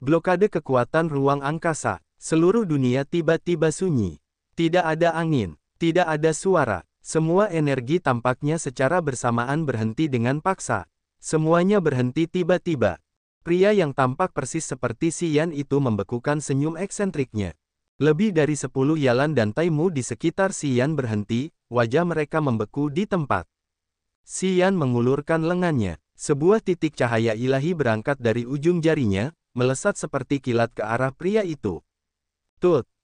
Blokade kekuatan ruang angkasa. Seluruh dunia tiba-tiba sunyi. Tidak ada angin, tidak ada suara. Semua energi tampaknya secara bersamaan berhenti dengan paksa. Semuanya berhenti tiba-tiba. Pria yang tampak persis seperti Xian itu membekukan senyum eksentriknya. Lebih dari 10 Yalan dan Taimu di sekitar Xian berhenti, wajah mereka membeku di tempat. Xian mengulurkan lengannya. Sebuah titik cahaya ilahi berangkat dari ujung jarinya, melesat seperti kilat ke arah pria itu.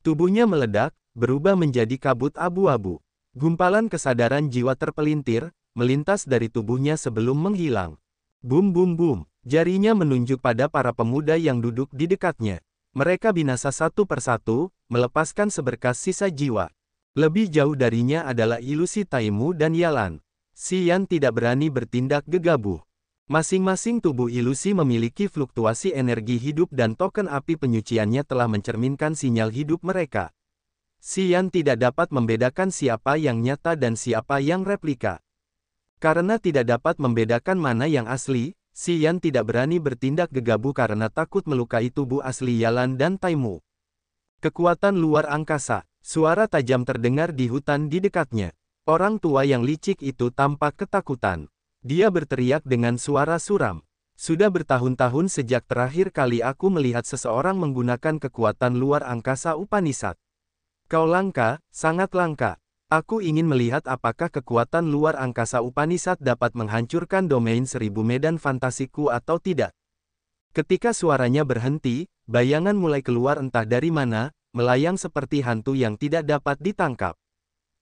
Tubuhnya meledak, berubah menjadi kabut abu-abu. Gumpalan kesadaran jiwa terpelintir, melintas dari tubuhnya sebelum menghilang. Bum bum bum, jarinya menunjuk pada para pemuda yang duduk di dekatnya. Mereka binasa satu persatu, melepaskan seberkas sisa jiwa. Lebih jauh darinya adalah ilusi Taimu dan Yalan. Xian tidak berani bertindak gegabah. Masing-masing tubuh ilusi memiliki fluktuasi energi hidup dan token api penyuciannya telah mencerminkan sinyal hidup mereka. Xian tidak dapat membedakan siapa yang nyata dan siapa yang replika. Karena tidak dapat membedakan mana yang asli, Xian tidak berani bertindak gegabah karena takut melukai tubuh asli Yalan dan Taimu. Kekuatan luar angkasa, suara tajam terdengar di hutan di dekatnya. Orang tua yang licik itu tampak ketakutan. Dia berteriak dengan suara suram. Sudah bertahun-tahun sejak terakhir kali aku melihat seseorang menggunakan kekuatan luar angkasa Upanishad. Kau langka, sangat langka. Aku ingin melihat apakah kekuatan luar angkasa Upanishad dapat menghancurkan domain 1000 medan fantasiku atau tidak. Ketika suaranya berhenti, bayangan mulai keluar entah dari mana, melayang seperti hantu yang tidak dapat ditangkap.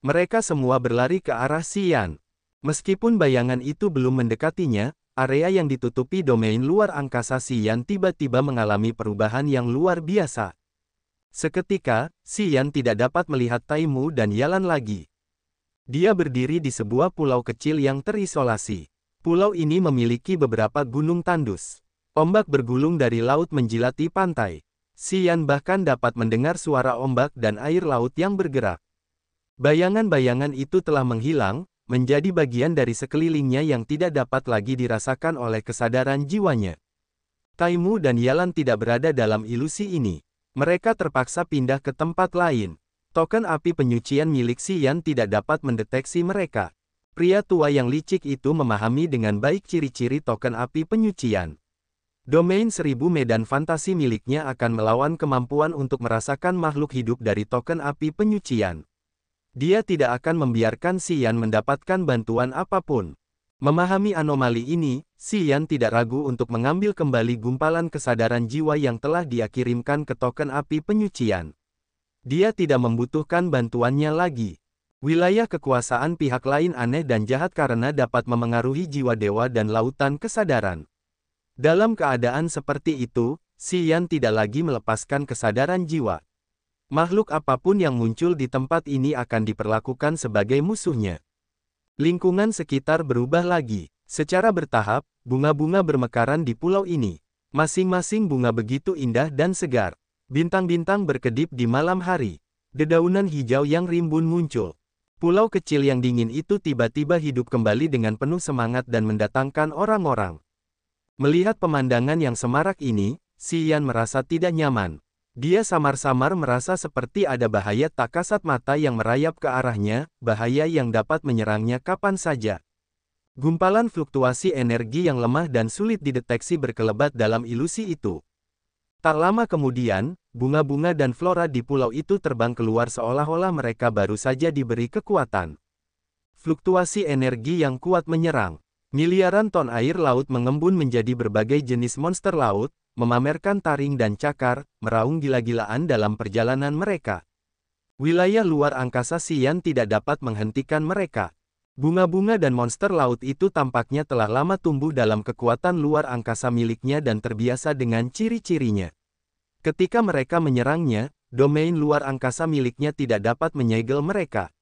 Mereka semua berlari ke arah Xian. Meskipun bayangan itu belum mendekatinya, area yang ditutupi domain luar angkasa Xian tiba-tiba mengalami perubahan yang luar biasa. Seketika, Xian tidak dapat melihat Taimu dan Yalan lagi. Dia berdiri di sebuah pulau kecil yang terisolasi. Pulau ini memiliki beberapa gunung tandus. Ombak bergulung dari laut menjilati pantai. Xian bahkan dapat mendengar suara ombak dan air laut yang bergerak. Bayangan-bayangan itu telah menghilang, menjadi bagian dari sekelilingnya yang tidak dapat lagi dirasakan oleh kesadaran jiwanya. Taimu dan Yalan tidak berada dalam ilusi ini. Mereka terpaksa pindah ke tempat lain. Token api penyucian milik Xian tidak dapat mendeteksi mereka. Pria tua yang licik itu memahami dengan baik ciri-ciri token api penyucian. Domain 1000 medan fantasi miliknya akan melawan kemampuan untuk merasakan makhluk hidup dari token api penyucian. Dia tidak akan membiarkan Xian mendapatkan bantuan apapun. Memahami anomali ini, Xian tidak ragu untuk mengambil kembali gumpalan kesadaran jiwa yang telah dia kirimkan ke token api penyucian. Dia tidak membutuhkan bantuannya lagi. Wilayah kekuasaan pihak lain aneh dan jahat karena dapat memengaruhi jiwa dewa dan lautan kesadaran. Dalam keadaan seperti itu, Xian tidak lagi melepaskan kesadaran jiwa. Makhluk apapun yang muncul di tempat ini akan diperlakukan sebagai musuhnya. Lingkungan sekitar berubah lagi. Secara bertahap, bunga-bunga bermekaran di pulau ini. Masing-masing bunga begitu indah dan segar. Bintang-bintang berkedip di malam hari. Dedaunan hijau yang rimbun muncul. Pulau kecil yang dingin itu tiba-tiba hidup kembali dengan penuh semangat dan mendatangkan orang-orang. Melihat pemandangan yang semarak ini, Xian merasa tidak nyaman. Dia samar-samar merasa seperti ada bahaya tak kasat mata yang merayap ke arahnya, bahaya yang dapat menyerangnya kapan saja. Gumpalan fluktuasi energi yang lemah dan sulit dideteksi berkelebat dalam ilusi itu. Tak lama kemudian, bunga-bunga dan flora di pulau itu terbang keluar seolah-olah mereka baru saja diberi kekuatan. Fluktuasi energi yang kuat menyerang. Miliaran ton air laut mengembun menjadi berbagai jenis monster laut, memamerkan taring dan cakar, meraung gila-gilaan dalam perjalanan mereka. Wilayah luar angkasa Xian tidak dapat menghentikan mereka. Bunga-bunga dan monster laut itu tampaknya telah lama tumbuh dalam kekuatan luar angkasa miliknya dan terbiasa dengan ciri-cirinya. Ketika mereka menyerangnya, domain luar angkasa miliknya tidak dapat menyegel mereka.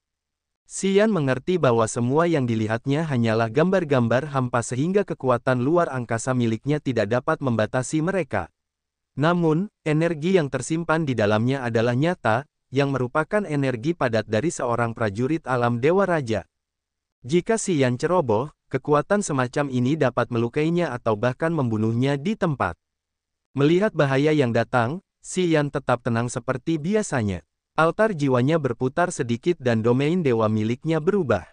Xian mengerti bahwa semua yang dilihatnya hanyalah gambar-gambar hampa sehingga kekuatan luar angkasa miliknya tidak dapat membatasi mereka. Namun, energi yang tersimpan di dalamnya adalah nyata, yang merupakan energi padat dari seorang prajurit alam Dewa Raja. Jika Xian ceroboh, kekuatan semacam ini dapat melukainya atau bahkan membunuhnya di tempat. Melihat bahaya yang datang, Si Yan tetap tenang seperti biasanya. Altar jiwanya berputar sedikit dan domain dewa miliknya berubah.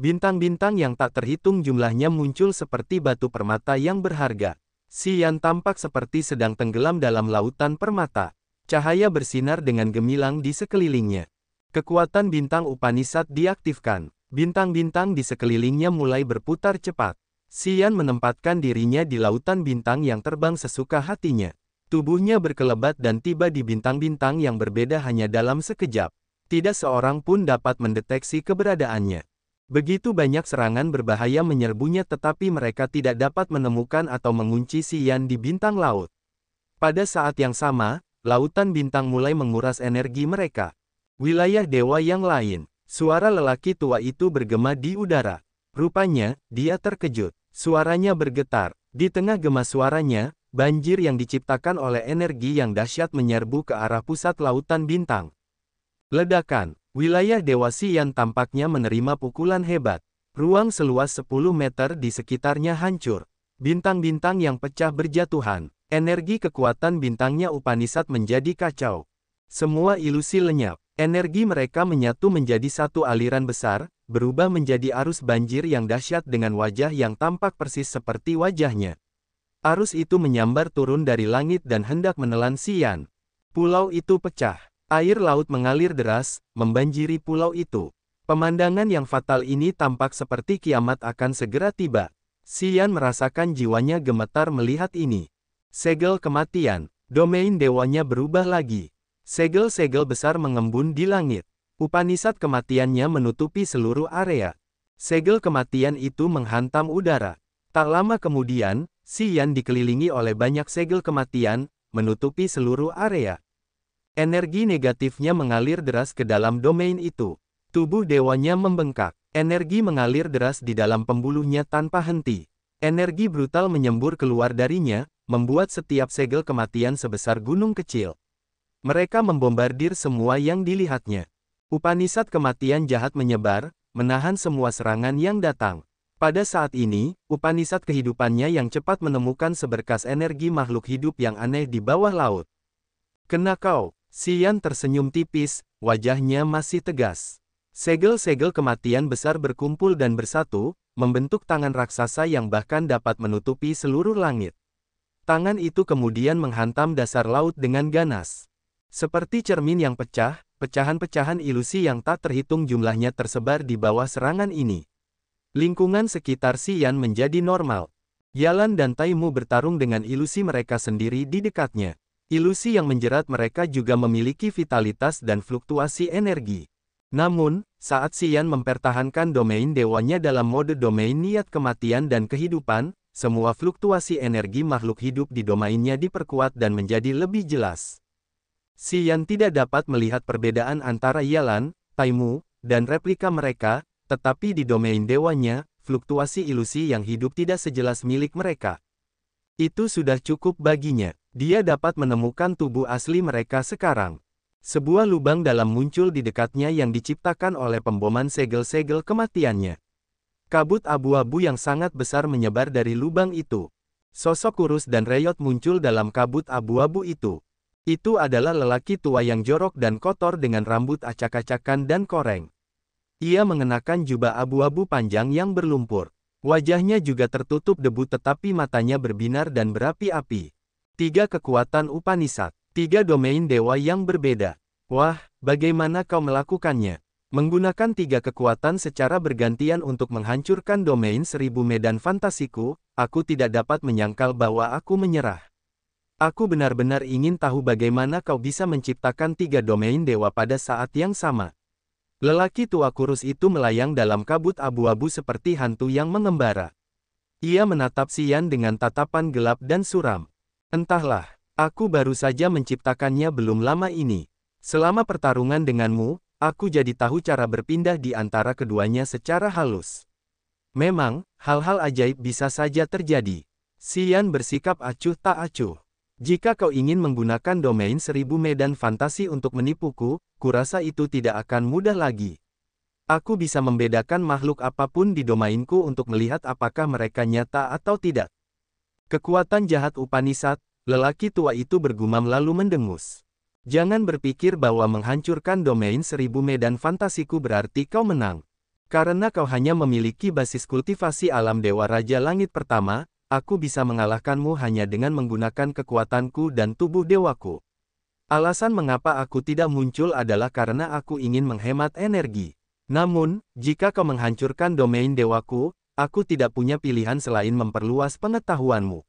Bintang-bintang yang tak terhitung jumlahnya muncul seperti batu permata yang berharga. Si Yan tampak seperti sedang tenggelam dalam lautan permata. Cahaya bersinar dengan gemilang di sekelilingnya. Kekuatan bintang Upanishad diaktifkan. Bintang-bintang di sekelilingnya mulai berputar cepat. Si Yan menempatkan dirinya di lautan bintang yang terbang sesuka hatinya. Tubuhnya berkelebat dan tiba di bintang-bintang yang berbeda hanya dalam sekejap. Tidak seorang pun dapat mendeteksi keberadaannya. Begitu banyak serangan berbahaya menyerbunya tetapi mereka tidak dapat menemukan atau mengunci Si Yan di bintang laut. Pada saat yang sama, lautan bintang mulai menguras energi mereka. Wilayah dewa yang lain. Suara lelaki tua itu bergema di udara. Rupanya, dia terkejut. Suaranya bergetar. Di tengah gema suaranya, banjir yang diciptakan oleh energi yang dahsyat menyerbu ke arah pusat lautan bintang. Ledakan. Wilayah Dewa Si Yan tampaknya menerima pukulan hebat. Ruang seluas 10 meter di sekitarnya hancur. Bintang-bintang yang pecah berjatuhan. Energi kekuatan bintangnya Upanishad menjadi kacau. Semua ilusi lenyap. Energi mereka menyatu menjadi satu aliran besar, berubah menjadi arus banjir yang dahsyat dengan wajah yang tampak persis seperti wajahnya. Arus itu menyambar turun dari langit dan hendak menelan Si Yan. Pulau itu pecah. Air laut mengalir deras, membanjiri pulau itu. Pemandangan yang fatal ini tampak seperti kiamat akan segera tiba. Si Yan merasakan jiwanya gemetar melihat ini. Segel kematian. Domain dewanya berubah lagi. Segel-segel besar mengembun di langit. Upanishad kematiannya menutupi seluruh area. Segel kematian itu menghantam udara. Tak lama kemudian, Si Yan dikelilingi oleh banyak segel kematian, menutupi seluruh area. Energi negatifnya mengalir deras ke dalam domain itu. Tubuh dewanya membengkak. Energi mengalir deras di dalam pembuluhnya tanpa henti. Energi brutal menyembur keluar darinya, membuat setiap segel kematian sebesar gunung kecil. Mereka membombardir semua yang dilihatnya. Upanishad kematian jahat menyebar, menahan semua serangan yang datang. Pada saat ini, Upanishad kehidupannya yang cepat menemukan seberkas energi makhluk hidup yang aneh di bawah laut. Kena kau, Si Yan tersenyum tipis, wajahnya masih tegas. Segel-segel kematian besar berkumpul dan bersatu, membentuk tangan raksasa yang bahkan dapat menutupi seluruh langit. Tangan itu kemudian menghantam dasar laut dengan ganas. Seperti cermin yang pecah, pecahan-pecahan ilusi yang tak terhitung jumlahnya tersebar di bawah serangan ini. Lingkungan sekitar Si Yan menjadi normal. Yalan dan Taimu bertarung dengan ilusi mereka sendiri di dekatnya. Ilusi yang menjerat mereka juga memiliki vitalitas dan fluktuasi energi. Namun, saat Si Yan mempertahankan domain dewanya dalam mode domain niat kematian dan kehidupan, semua fluktuasi energi makhluk hidup di domainnya diperkuat dan menjadi lebih jelas. Si Yan tidak dapat melihat perbedaan antara Yalan, Taimu, dan replika mereka, tetapi di domain dewanya, fluktuasi ilusi yang hidup tidak sejelas milik mereka. Itu sudah cukup baginya. Dia dapat menemukan tubuh asli mereka sekarang. Sebuah lubang dalam muncul di dekatnya yang diciptakan oleh pemboman segel-segel kematiannya. Kabut abu-abu yang sangat besar menyebar dari lubang itu. Sosok kurus dan reyot muncul dalam kabut abu-abu itu. Itu adalah lelaki tua yang jorok dan kotor dengan rambut acak-acakan dan koreng. Ia mengenakan jubah abu-abu panjang yang berlumpur. Wajahnya juga tertutup debu tetapi matanya berbinar dan berapi-api. 3 kekuatan Upanishad, 3 domain dewa yang berbeda. Wah, bagaimana kau melakukannya? Menggunakan 3 kekuatan secara bergantian untuk menghancurkan domain 1000 medan fantasiku, aku tidak dapat menyangkal bahwa aku menyerah. Aku benar-benar ingin tahu bagaimana kau bisa menciptakan 3 domain dewa pada saat yang sama. Lelaki tua kurus itu melayang dalam kabut abu-abu seperti hantu yang mengembara. Ia menatap Si Yan dengan tatapan gelap dan suram. Entahlah, aku baru saja menciptakannya belum lama ini. Selama pertarungan denganmu, aku jadi tahu cara berpindah di antara keduanya secara halus. Memang, hal-hal ajaib bisa saja terjadi. Si Yan bersikap acuh tak acuh. Jika kau ingin menggunakan domain 1000 medan fantasi untuk menipuku, kurasa itu tidak akan mudah lagi. Aku bisa membedakan makhluk apapun di domainku untuk melihat apakah mereka nyata atau tidak. Kekuatan jahat Upanishad, Lelaki tua itu bergumam lalu mendengus. Jangan berpikir bahwa menghancurkan domain 1000 medan fantasiku berarti kau menang. Karena kau hanya memiliki basis kultivasi alam Dewa Raja Langit pertama, aku bisa mengalahkanmu hanya dengan menggunakan kekuatanku dan tubuh dewaku. Alasan mengapa aku tidak muncul adalah karena aku ingin menghemat energi. Namun, jika kau menghancurkan domain dewaku, aku tidak punya pilihan selain memperluas pengetahuanmu.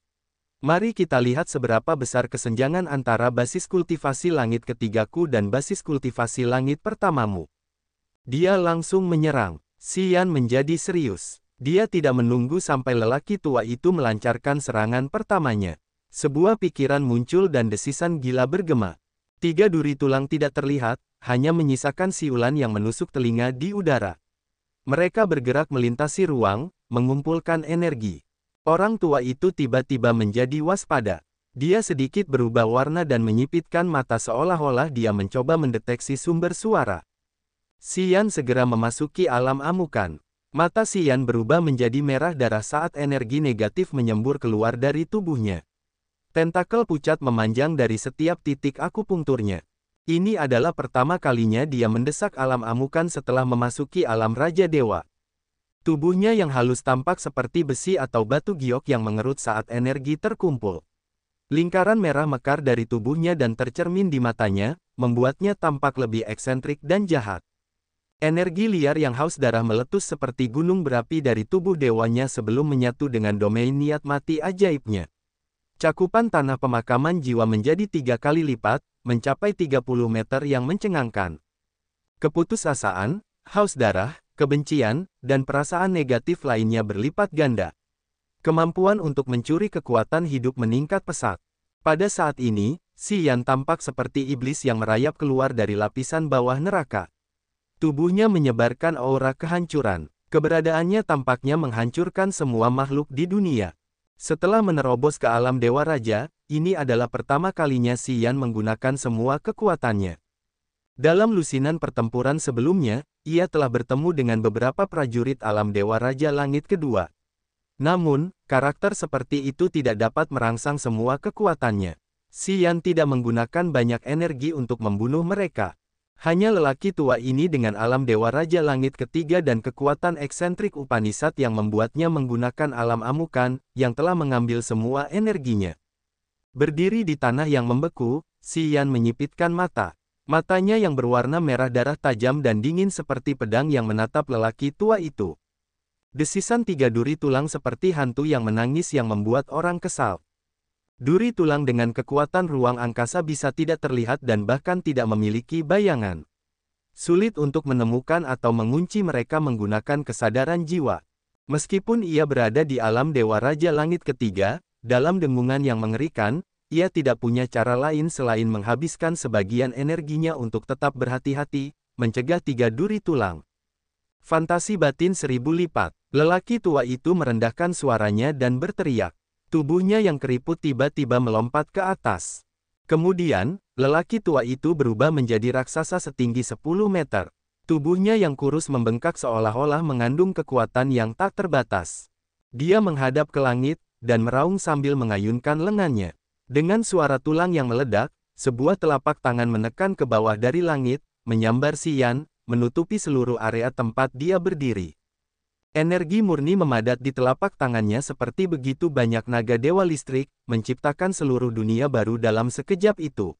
Mari kita lihat seberapa besar kesenjangan antara basis kultivasi langit ketigaku dan basis kultivasi langit pertamamu. Dia langsung menyerang. Xian menjadi serius. Dia tidak menunggu sampai lelaki tua itu melancarkan serangan pertamanya. Sebuah pikiran muncul dan desisan gila bergema. 3 duri tulang tidak terlihat, hanya menyisakan siulan yang menusuk telinga di udara. Mereka bergerak melintasi ruang, mengumpulkan energi. Orang tua itu tiba-tiba menjadi waspada. Dia sedikit berubah warna dan menyipitkan mata seolah-olah dia mencoba mendeteksi sumber suara. Xian segera memasuki alam amukan. Mata Xian berubah menjadi merah darah saat energi negatif menyembur keluar dari tubuhnya. Tentakel pucat memanjang dari setiap titik akupunkturnya. Ini adalah pertama kalinya dia mendesak alam amukan setelah memasuki alam Raja Dewa. Tubuhnya yang halus tampak seperti besi atau batu giok yang mengerut saat energi terkumpul. Lingkaran merah mekar dari tubuhnya dan tercermin di matanya, membuatnya tampak lebih eksentrik dan jahat. Energi liar yang haus darah meletus seperti gunung berapi dari tubuh dewanya sebelum menyatu dengan domain niat mati ajaibnya. Cakupan tanah pemakaman jiwa menjadi 3 kali lipat, mencapai 30 meter yang mencengangkan. Keputusasaan, haus darah, kebencian, dan perasaan negatif lainnya berlipat ganda. Kemampuan untuk mencuri kekuatan hidup meningkat pesat. Pada saat ini, Xian tampak seperti iblis yang merayap keluar dari lapisan bawah neraka. Tubuhnya menyebarkan aura kehancuran. Keberadaannya tampaknya menghancurkan semua makhluk di dunia. Setelah menerobos ke alam Dewa Raja, ini adalah pertama kalinya Xian menggunakan semua kekuatannya. Dalam lusinan pertempuran sebelumnya, ia telah bertemu dengan beberapa prajurit alam Dewa Raja Langit kedua. Namun, karakter seperti itu tidak dapat merangsang semua kekuatannya. Xian tidak menggunakan banyak energi untuk membunuh mereka. Hanya lelaki tua ini dengan alam Dewa Raja Langit ketiga dan kekuatan eksentrik Upanishad yang membuatnya menggunakan alam amukan, yang telah mengambil semua energinya. Berdiri di tanah yang membeku, Xian menyipitkan mata. Matanya yang berwarna merah darah tajam dan dingin seperti pedang yang menatap lelaki tua itu. Desisan 3 duri tulang seperti hantu yang menangis yang membuat orang kesal. Duri tulang dengan kekuatan ruang angkasa bisa tidak terlihat dan bahkan tidak memiliki bayangan. Sulit untuk menemukan atau mengunci mereka menggunakan kesadaran jiwa. Meskipun ia berada di alam Dewa Raja Langit ketiga, dalam dengungan yang mengerikan, ia tidak punya cara lain selain menghabiskan sebagian energinya untuk tetap berhati-hati, mencegah 3 duri tulang. Fantasi batin 1000 lipat. Lelaki tua itu merendahkan suaranya dan berteriak. Tubuhnya yang keriput tiba-tiba melompat ke atas. Kemudian, lelaki tua itu berubah menjadi raksasa setinggi 10 meter. Tubuhnya yang kurus membengkak seolah-olah mengandung kekuatan yang tak terbatas. Dia menghadap ke langit, dan meraung sambil mengayunkan lengannya. Dengan suara tulang yang meledak, sebuah telapak tangan menekan ke bawah dari langit, menyambar Xian, menutupi seluruh area tempat dia berdiri. Energi murni memadat di telapak tangannya seperti begitu banyak naga dewa listrik, menciptakan seluruh dunia baru dalam sekejap itu.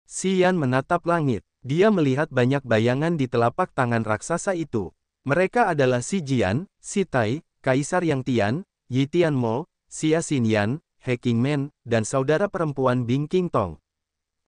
Xian menatap langit. Dia melihat banyak bayangan di telapak tangan raksasa itu. Mereka adalah Xi Jian, Xi Tai, Kaisar Yang Tian, Yi Tianmo, Xia Xinyan, He Qingmen, dan saudara perempuan Bing Qingtong.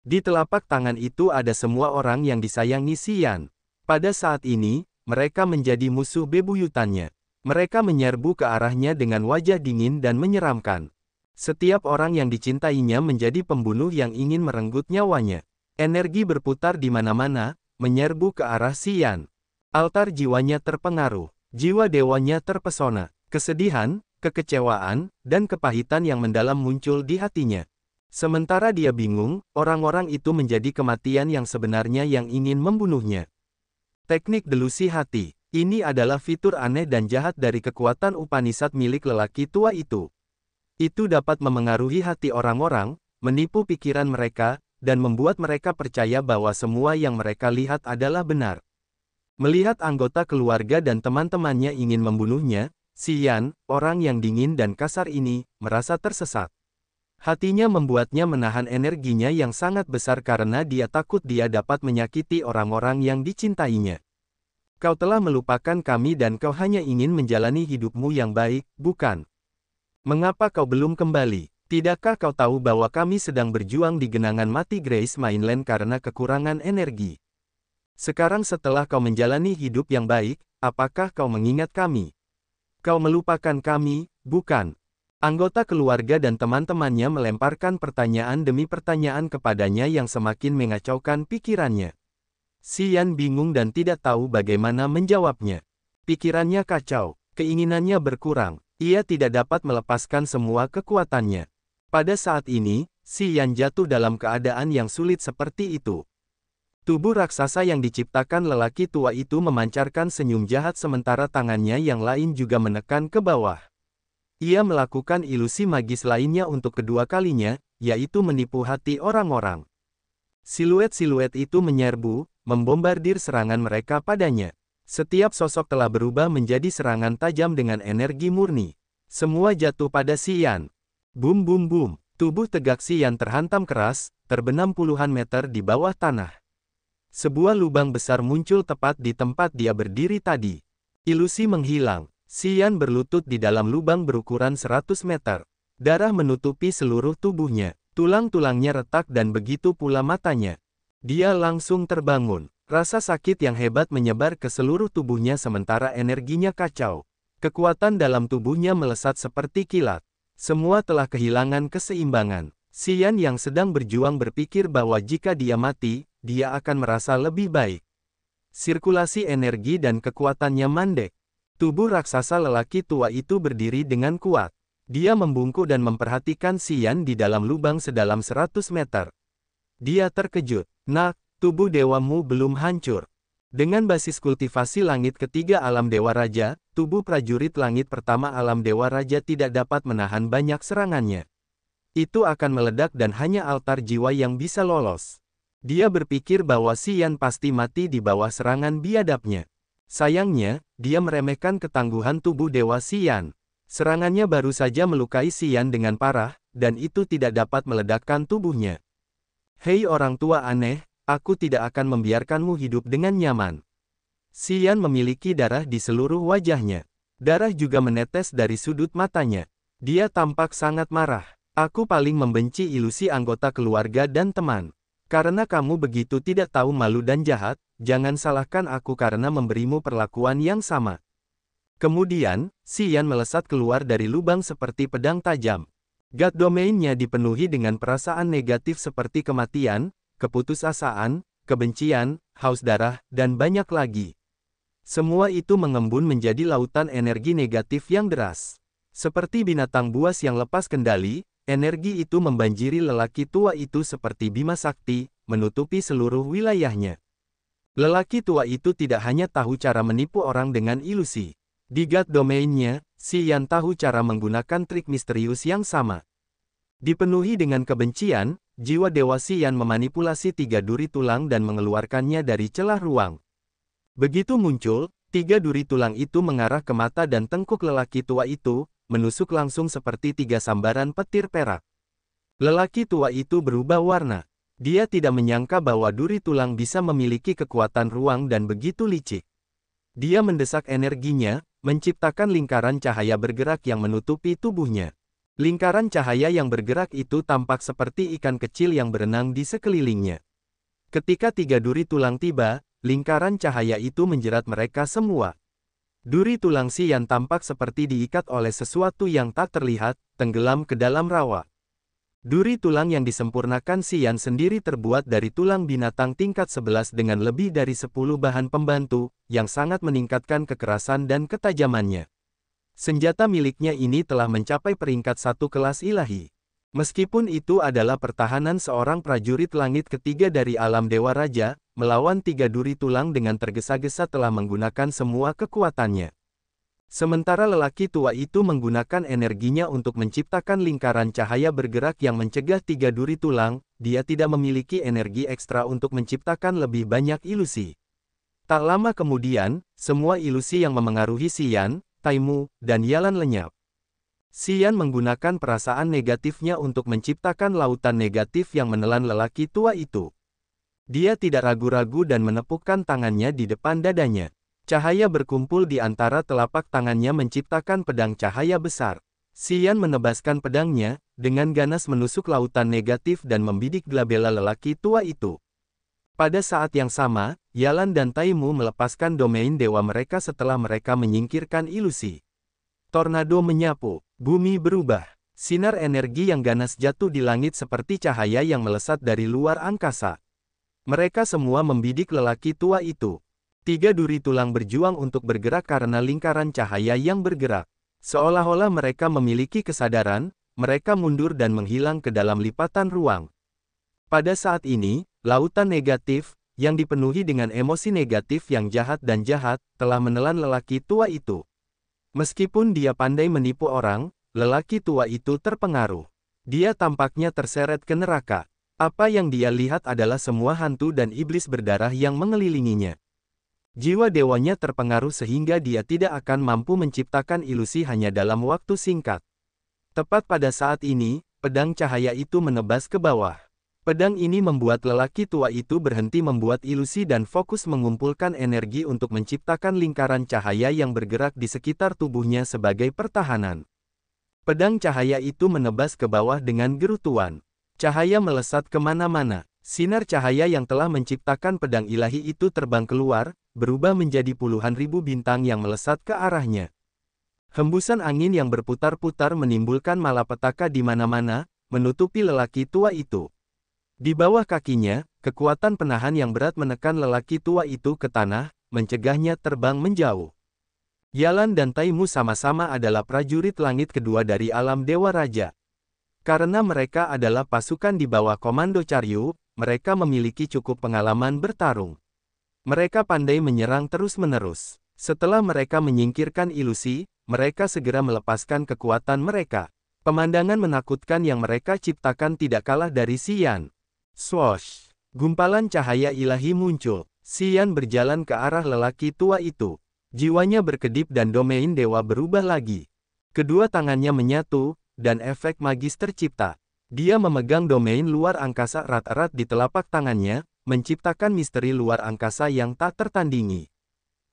Di telapak tangan itu ada semua orang yang disayangi Xian. Pada saat ini, mereka menjadi musuh bebuyutannya. Mereka menyerbu ke arahnya dengan wajah dingin dan menyeramkan. Setiap orang yang dicintainya menjadi pembunuh yang ingin merenggut nyawanya. Energi berputar di mana-mana, menyerbu ke arah Xian. Altar jiwanya terpengaruh. Jiwa dewanya terpesona. Kesedihan, kekecewaan, dan kepahitan yang mendalam muncul di hatinya. Sementara dia bingung, orang-orang itu menjadi kematian yang sebenarnya yang ingin membunuhnya. Teknik delusi hati. Ini adalah fitur aneh dan jahat dari kekuatan Upanishad milik lelaki tua itu. Itu dapat memengaruhi hati orang-orang, menipu pikiran mereka, dan membuat mereka percaya bahwa semua yang mereka lihat adalah benar. Melihat anggota keluarga dan teman-temannya ingin membunuhnya, Xian, orang yang dingin dan kasar ini, merasa tersesat. Hatinya membuatnya menahan energinya yang sangat besar karena dia takut dia dapat menyakiti orang-orang yang dicintainya. Kau telah melupakan kami dan kau hanya ingin menjalani hidupmu yang baik, bukan? Mengapa kau belum kembali? Tidakkah kau tahu bahwa kami sedang berjuang di genangan mati Grace Mainland karena kekurangan energi? Sekarang setelah kau menjalani hidup yang baik, apakah kau mengingat kami? Kau melupakan kami, bukan? Anggota keluarga dan teman-temannya melemparkan pertanyaan demi pertanyaan kepadanya yang semakin mengacaukan pikirannya. Xian bingung dan tidak tahu bagaimana menjawabnya. Pikirannya kacau, keinginannya berkurang, ia tidak dapat melepaskan semua kekuatannya. Pada saat ini, Xian jatuh dalam keadaan yang sulit seperti itu. Tubuh raksasa yang diciptakan lelaki tua itu memancarkan senyum jahat sementara tangannya yang lain juga menekan ke bawah. Ia melakukan ilusi magis lainnya untuk kedua kalinya, yaitu menipu hati orang-orang. Siluet-siluet itu menyerbu, membombardir serangan mereka padanya. Setiap sosok telah berubah menjadi serangan tajam dengan energi murni. Semua jatuh pada Xian. Bum bum bum, tubuh tegak Xian terhantam keras, terbenam puluhan meter di bawah tanah. Sebuah lubang besar muncul tepat di tempat dia berdiri tadi. Ilusi menghilang. Xian berlutut di dalam lubang berukuran 100 meter. Darah menutupi seluruh tubuhnya. Tulang-tulangnya retak dan begitu pula matanya. Dia langsung terbangun. Rasa sakit yang hebat menyebar ke seluruh tubuhnya sementara energinya kacau. Kekuatan dalam tubuhnya melesat seperti kilat. Semua telah kehilangan keseimbangan. Xian yang sedang berjuang berpikir bahwa jika dia mati, dia akan merasa lebih baik. Sirkulasi energi dan kekuatannya mandek. Tubuh raksasa lelaki tua itu berdiri dengan kuat. Dia membungkuk dan memperhatikan Xian di dalam lubang sedalam 100 meter. Dia terkejut. Nak, tubuh dewamu belum hancur. Dengan basis kultivasi langit ketiga alam Dewa Raja, tubuh prajurit langit pertama alam Dewa Raja tidak dapat menahan banyak serangannya. Itu akan meledak dan hanya altar jiwa yang bisa lolos. Dia berpikir bahwa Xian pasti mati di bawah serangan biadabnya. Sayangnya, dia meremehkan ketangguhan tubuh Dewa Xian. Serangannya baru saja melukai Xian dengan parah, dan itu tidak dapat meledakkan tubuhnya. Hei orang tua aneh, aku tidak akan membiarkanmu hidup dengan nyaman. Xian memiliki darah di seluruh wajahnya. Darah juga menetes dari sudut matanya. Dia tampak sangat marah. Aku paling membenci ilusi anggota keluarga dan teman. Karena kamu begitu tidak tahu malu dan jahat, jangan salahkan aku karena memberimu perlakuan yang sama. Kemudian, Xian melesat keluar dari lubang seperti pedang tajam. God Domain-nya dipenuhi dengan perasaan negatif seperti kematian, keputusasaan, kebencian, haus darah, dan banyak lagi. Semua itu mengembun menjadi lautan energi negatif yang deras. Seperti binatang buas yang lepas kendali, energi itu membanjiri lelaki tua itu seperti Bima Sakti, menutupi seluruh wilayahnya. Lelaki tua itu tidak hanya tahu cara menipu orang dengan ilusi. Di God Domain-nya, Xian tahu cara menggunakan trik misterius yang sama. Dipenuhi dengan kebencian, jiwa Dewa Xian memanipulasi 3 duri tulang dan mengeluarkannya dari celah ruang. Begitu muncul, 3 duri tulang itu mengarah ke mata dan tengkuk lelaki tua itu, menusuk langsung seperti 3 sambaran petir perak. Lelaki tua itu berubah warna. Dia tidak menyangka bahwa duri tulang bisa memiliki kekuatan ruang dan begitu licik. Dia mendesak energinya, menciptakan lingkaran cahaya bergerak yang menutupi tubuhnya. Lingkaran cahaya yang bergerak itu tampak seperti ikan kecil yang berenang di sekelilingnya. Ketika 3 duri tulang tiba, lingkaran cahaya itu menjerat mereka semua. Duri tulang Xian tampak seperti diikat oleh sesuatu yang tak terlihat, tenggelam ke dalam rawa. Duri tulang yang disempurnakan Xian sendiri terbuat dari tulang binatang tingkat 11 dengan lebih dari 10 bahan pembantu, yang sangat meningkatkan kekerasan dan ketajamannya. Senjata miliknya ini telah mencapai peringkat 1 kelas ilahi. Meskipun itu adalah pertahanan seorang prajurit langit ketiga dari alam Dewa Raja, melawan 3 duri tulang dengan tergesa-gesa telah menggunakan semua kekuatannya. Sementara lelaki tua itu menggunakan energinya untuk menciptakan lingkaran cahaya bergerak yang mencegah 3 duri tulang, dia tidak memiliki energi ekstra untuk menciptakan lebih banyak ilusi. Tak lama kemudian, semua ilusi yang memengaruhi Xian, Taimu, dan Yalan lenyap. Xian menggunakan perasaan negatifnya untuk menciptakan lautan negatif yang menelan lelaki tua itu. Dia tidak ragu-ragu dan menepukkan tangannya di depan dadanya. Cahaya berkumpul di antara telapak tangannya menciptakan pedang cahaya besar. Xian menebaskan pedangnya, dengan ganas menusuk lautan negatif dan membidik glabella lelaki tua itu. Pada saat yang sama, Yalan dan Taimu melepaskan domain dewa mereka setelah mereka menyingkirkan ilusi. Tornado menyapu, bumi berubah. Sinar energi yang ganas jatuh di langit seperti cahaya yang melesat dari luar angkasa. Mereka semua membidik lelaki tua itu. 3 duri tulang berjuang untuk bergerak karena lingkaran cahaya yang bergerak. Seolah-olah mereka memiliki kesadaran, mereka mundur dan menghilang ke dalam lipatan ruang. Pada saat ini, lautan negatif, yang dipenuhi dengan emosi negatif yang jahat dan jahat, telah menelan lelaki tua itu. Meskipun dia pandai menipu orang, lelaki tua itu terpengaruh. Dia tampaknya terseret ke neraka. Apa yang dia lihat adalah semua hantu dan iblis berdarah yang mengelilinginya. Jiwa dewanya terpengaruh sehingga dia tidak akan mampu menciptakan ilusi hanya dalam waktu singkat. Tepat pada saat ini, pedang cahaya itu menebas ke bawah. Pedang ini membuat lelaki tua itu berhenti membuat ilusi dan fokus mengumpulkan energi untuk menciptakan lingkaran cahaya yang bergerak di sekitar tubuhnya sebagai pertahanan. Pedang cahaya itu menebas ke bawah dengan gerutuan. Cahaya melesat kemana-mana. Sinar cahaya yang telah menciptakan pedang ilahi itu terbang keluar, berubah menjadi puluhan ribu bintang yang melesat ke arahnya. Hembusan angin yang berputar-putar menimbulkan malapetaka di mana-mana, menutupi lelaki tua itu. Di bawah kakinya, kekuatan penahan yang berat menekan lelaki tua itu ke tanah, mencegahnya terbang menjauh. Yalan dan Taimu sama-sama adalah prajurit langit kedua dari alam Dewa Raja. Karena mereka adalah pasukan di bawah komando Charyu, mereka memiliki cukup pengalaman bertarung. Mereka pandai menyerang terus-menerus. Setelah mereka menyingkirkan ilusi, mereka segera melepaskan kekuatan mereka. Pemandangan menakutkan yang mereka ciptakan tidak kalah dari Xian. Swoosh! Gumpalan cahaya ilahi muncul. Xian berjalan ke arah lelaki tua itu. Jiwanya berkedip dan domain dewa berubah lagi. Kedua tangannya menyatu, dan efek magis tercipta. Dia memegang domain luar angkasa erat-erat di telapak tangannya, menciptakan misteri luar angkasa yang tak tertandingi.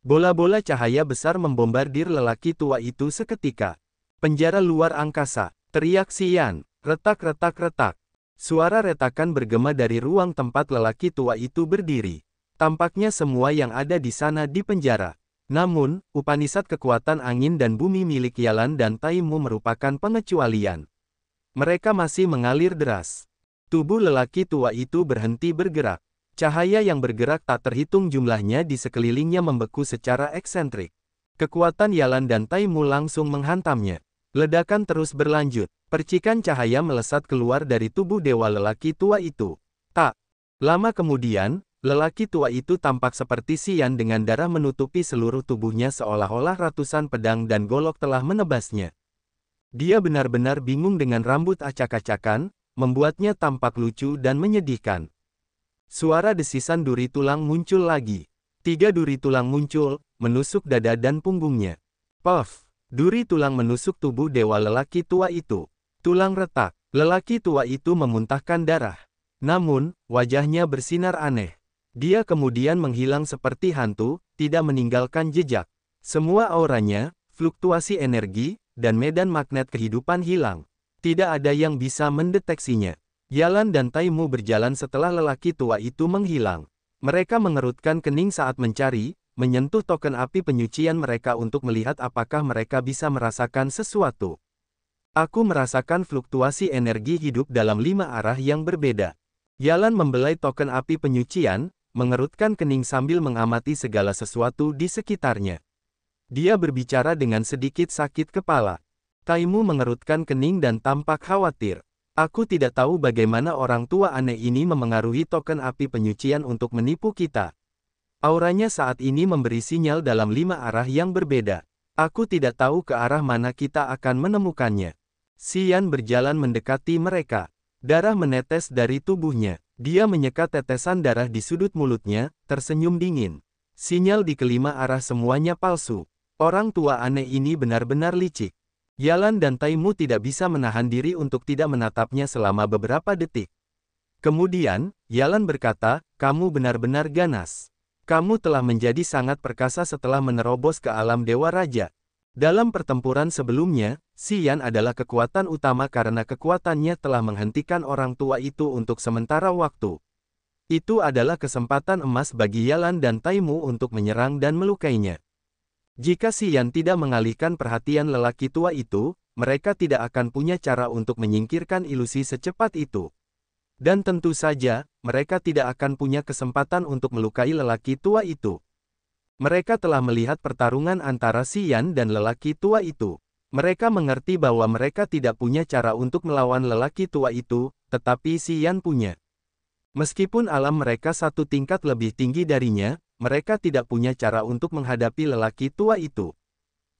Bola-bola cahaya besar membombardir lelaki tua itu seketika. Penjara luar angkasa, teriak Xian, retak-retak-retak. Suara retakan bergema dari ruang tempat lelaki tua itu berdiri. Tampaknya semua yang ada di sana di penjara. Namun, Upanisad kekuatan angin dan bumi milik Yalan dan Taimu merupakan pengecualian. Mereka masih mengalir deras. Tubuh lelaki tua itu berhenti bergerak. Cahaya yang bergerak tak terhitung jumlahnya di sekelilingnya membeku secara eksentrik. Kekuatan Yalan dan Taimu langsung menghantamnya. Ledakan terus berlanjut. Percikan cahaya melesat keluar dari tubuh dewa lelaki tua itu. Tak lama kemudian, lelaki tua itu tampak seperti Xian dengan darah menutupi seluruh tubuhnya seolah-olah ratusan pedang dan golok telah menebasnya. Dia benar-benar bingung dengan rambut acak-acakan, membuatnya tampak lucu dan menyedihkan. Suara desisan duri tulang muncul lagi. 3 duri tulang muncul, menusuk dada dan punggungnya. Puff! Duri tulang menusuk tubuh dewa lelaki tua itu. Tulang retak. Lelaki tua itu memuntahkan darah. Namun, wajahnya bersinar aneh. Dia kemudian menghilang seperti hantu, tidak meninggalkan jejak. Semua auranya, fluktuasi energi, dan medan magnet kehidupan hilang. Tidak ada yang bisa mendeteksinya. Yalan dan Taimu berjalan setelah lelaki tua itu menghilang. Mereka mengerutkan kening saat mencari, menyentuh token api penyucian mereka untuk melihat apakah mereka bisa merasakan sesuatu. Aku merasakan fluktuasi energi hidup dalam 5 arah yang berbeda. Yalan membelai token api penyucian, mengerutkan kening sambil mengamati segala sesuatu di sekitarnya. Dia berbicara dengan sedikit sakit kepala. Taimu mengerutkan kening dan tampak khawatir. Aku tidak tahu bagaimana orang tua aneh ini memengaruhi token api penyucian untuk menipu kita. Auranya saat ini memberi sinyal dalam 5 arah yang berbeda. Aku tidak tahu ke arah mana kita akan menemukannya. Xian berjalan mendekati mereka. Darah menetes dari tubuhnya. Dia menyeka tetesan darah di sudut mulutnya, tersenyum dingin. Sinyal di kelima arah semuanya palsu. Orang tua aneh ini benar-benar licik. Yalan dan Taimu tidak bisa menahan diri untuk tidak menatapnya selama beberapa detik. Kemudian, Yalan berkata, kamu benar-benar ganas. Kamu telah menjadi sangat perkasa setelah menerobos ke alam Dewa Raja. Dalam pertempuran sebelumnya, Xian adalah kekuatan utama karena kekuatannya telah menghentikan orang tua itu untuk sementara waktu. Itu adalah kesempatan emas bagi Yalan dan Taimu untuk menyerang dan melukainya. Jika Xian tidak mengalihkan perhatian lelaki tua itu, mereka tidak akan punya cara untuk menyingkirkan ilusi secepat itu. Dan tentu saja, mereka tidak akan punya kesempatan untuk melukai lelaki tua itu. Mereka telah melihat pertarungan antara Xian dan lelaki tua itu. Mereka mengerti bahwa mereka tidak punya cara untuk melawan lelaki tua itu, tetapi Xian punya. Meskipun alam mereka satu tingkat lebih tinggi darinya, mereka tidak punya cara untuk menghadapi lelaki tua itu.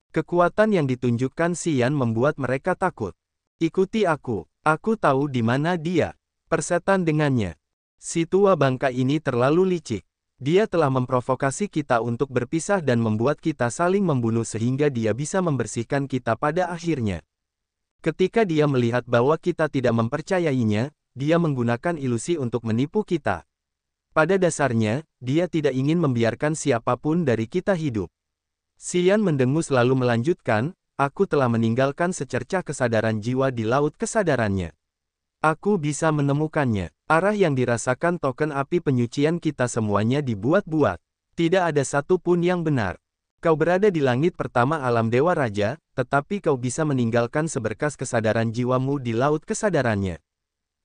Kekuatan yang ditunjukkan Xian membuat mereka takut. Ikuti aku tahu di mana dia. Persetan dengannya. Si tua bangka ini terlalu licik. Dia telah memprovokasi kita untuk berpisah dan membuat kita saling membunuh sehingga dia bisa membersihkan kita pada akhirnya. Ketika dia melihat bahwa kita tidak mempercayainya, dia menggunakan ilusi untuk menipu kita. Pada dasarnya, dia tidak ingin membiarkan siapapun dari kita hidup. Xian mendengus lalu melanjutkan, aku telah meninggalkan secercah kesadaran jiwa di laut kesadarannya. Aku bisa menemukannya. Arah yang dirasakan token api penyucian kita semuanya dibuat-buat. Tidak ada satu pun yang benar. Kau berada di langit pertama alam Dewa Raja, tetapi kau bisa meninggalkan seberkas kesadaran jiwamu di laut kesadarannya.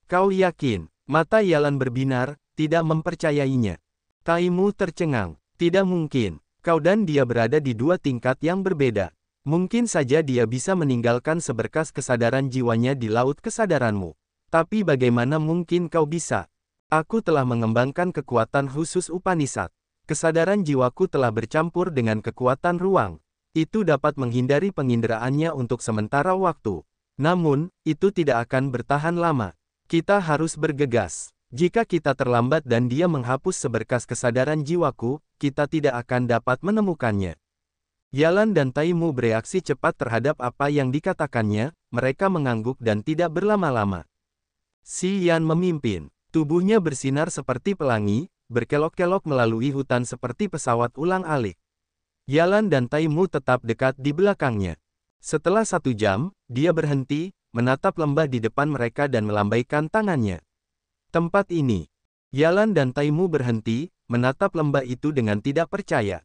Kau yakin? Mata Yalan berbinar, tidak mempercayainya. Taimu tercengang. Tidak mungkin. Kau dan dia berada di dua tingkat yang berbeda. Mungkin saja dia bisa meninggalkan seberkas kesadaran jiwanya di laut kesadaranmu. Tapi bagaimana mungkin kau bisa? Aku telah mengembangkan kekuatan khusus Upanishad. Kesadaran jiwaku telah bercampur dengan kekuatan ruang. Itu dapat menghindari penginderaannya untuk sementara waktu. Namun, itu tidak akan bertahan lama. Kita harus bergegas. Jika kita terlambat dan dia menghapus seberkas kesadaran jiwaku, kita tidak akan dapat menemukannya. Yalan dan Taimu bereaksi cepat terhadap apa yang dikatakannya, mereka mengangguk dan tidak berlama-lama. Xian memimpin. Tubuhnya bersinar seperti pelangi, berkelok-kelok melalui hutan seperti pesawat ulang-alik. Yalan dan Taimu tetap dekat di belakangnya. Setelah 1 jam, dia berhenti, menatap lembah di depan mereka dan melambaikan tangannya. Tempat ini. Yalan dan Taimu berhenti, menatap lembah itu dengan tidak percaya.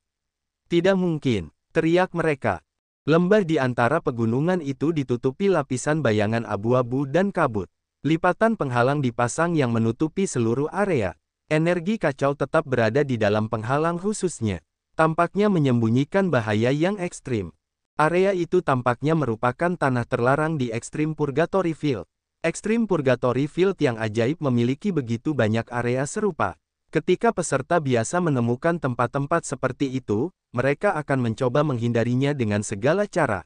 Tidak mungkin, teriak mereka. Lembah di antara pegunungan itu ditutupi lapisan bayangan abu-abu dan kabut. Lipatan penghalang dipasang yang menutupi seluruh area. Energi kacau tetap berada di dalam penghalang khususnya. Tampaknya menyembunyikan bahaya yang ekstrim. Area itu tampaknya merupakan tanah terlarang di Extreme Purgatory Field. Extreme Purgatory Field yang ajaib memiliki begitu banyak area serupa. Ketika peserta biasa menemukan tempat-tempat seperti itu, mereka akan mencoba menghindarinya dengan segala cara.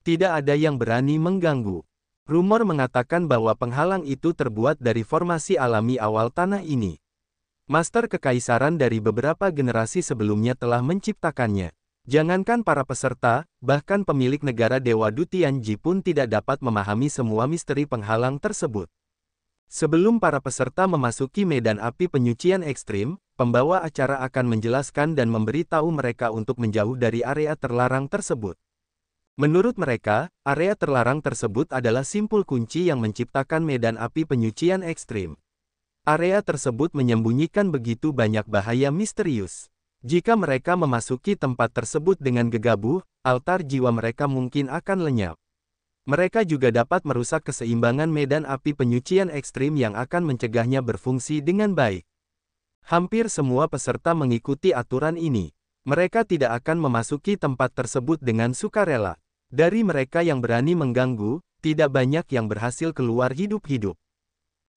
Tidak ada yang berani mengganggu. Rumor mengatakan bahwa penghalang itu terbuat dari formasi alami awal tanah ini. Master kekaisaran dari beberapa generasi sebelumnya telah menciptakannya. Jangankan para peserta, bahkan pemilik negara Dewa Dutianji pun tidak dapat memahami semua misteri penghalang tersebut. Sebelum para peserta memasuki medan api penyucian ekstrim, pembawa acara akan menjelaskan dan memberitahu mereka untuk menjauh dari area terlarang tersebut. Menurut mereka, area terlarang tersebut adalah simpul kunci yang menciptakan medan api penyucian ekstrim. Area tersebut menyembunyikan begitu banyak bahaya misterius. Jika mereka memasuki tempat tersebut dengan gegabah, altar jiwa mereka mungkin akan lenyap. Mereka juga dapat merusak keseimbangan medan api penyucian ekstrim yang akan mencegahnya berfungsi dengan baik. Hampir semua peserta mengikuti aturan ini. Mereka tidak akan memasuki tempat tersebut dengan sukarela. Dari mereka yang berani mengganggu, tidak banyak yang berhasil keluar hidup-hidup.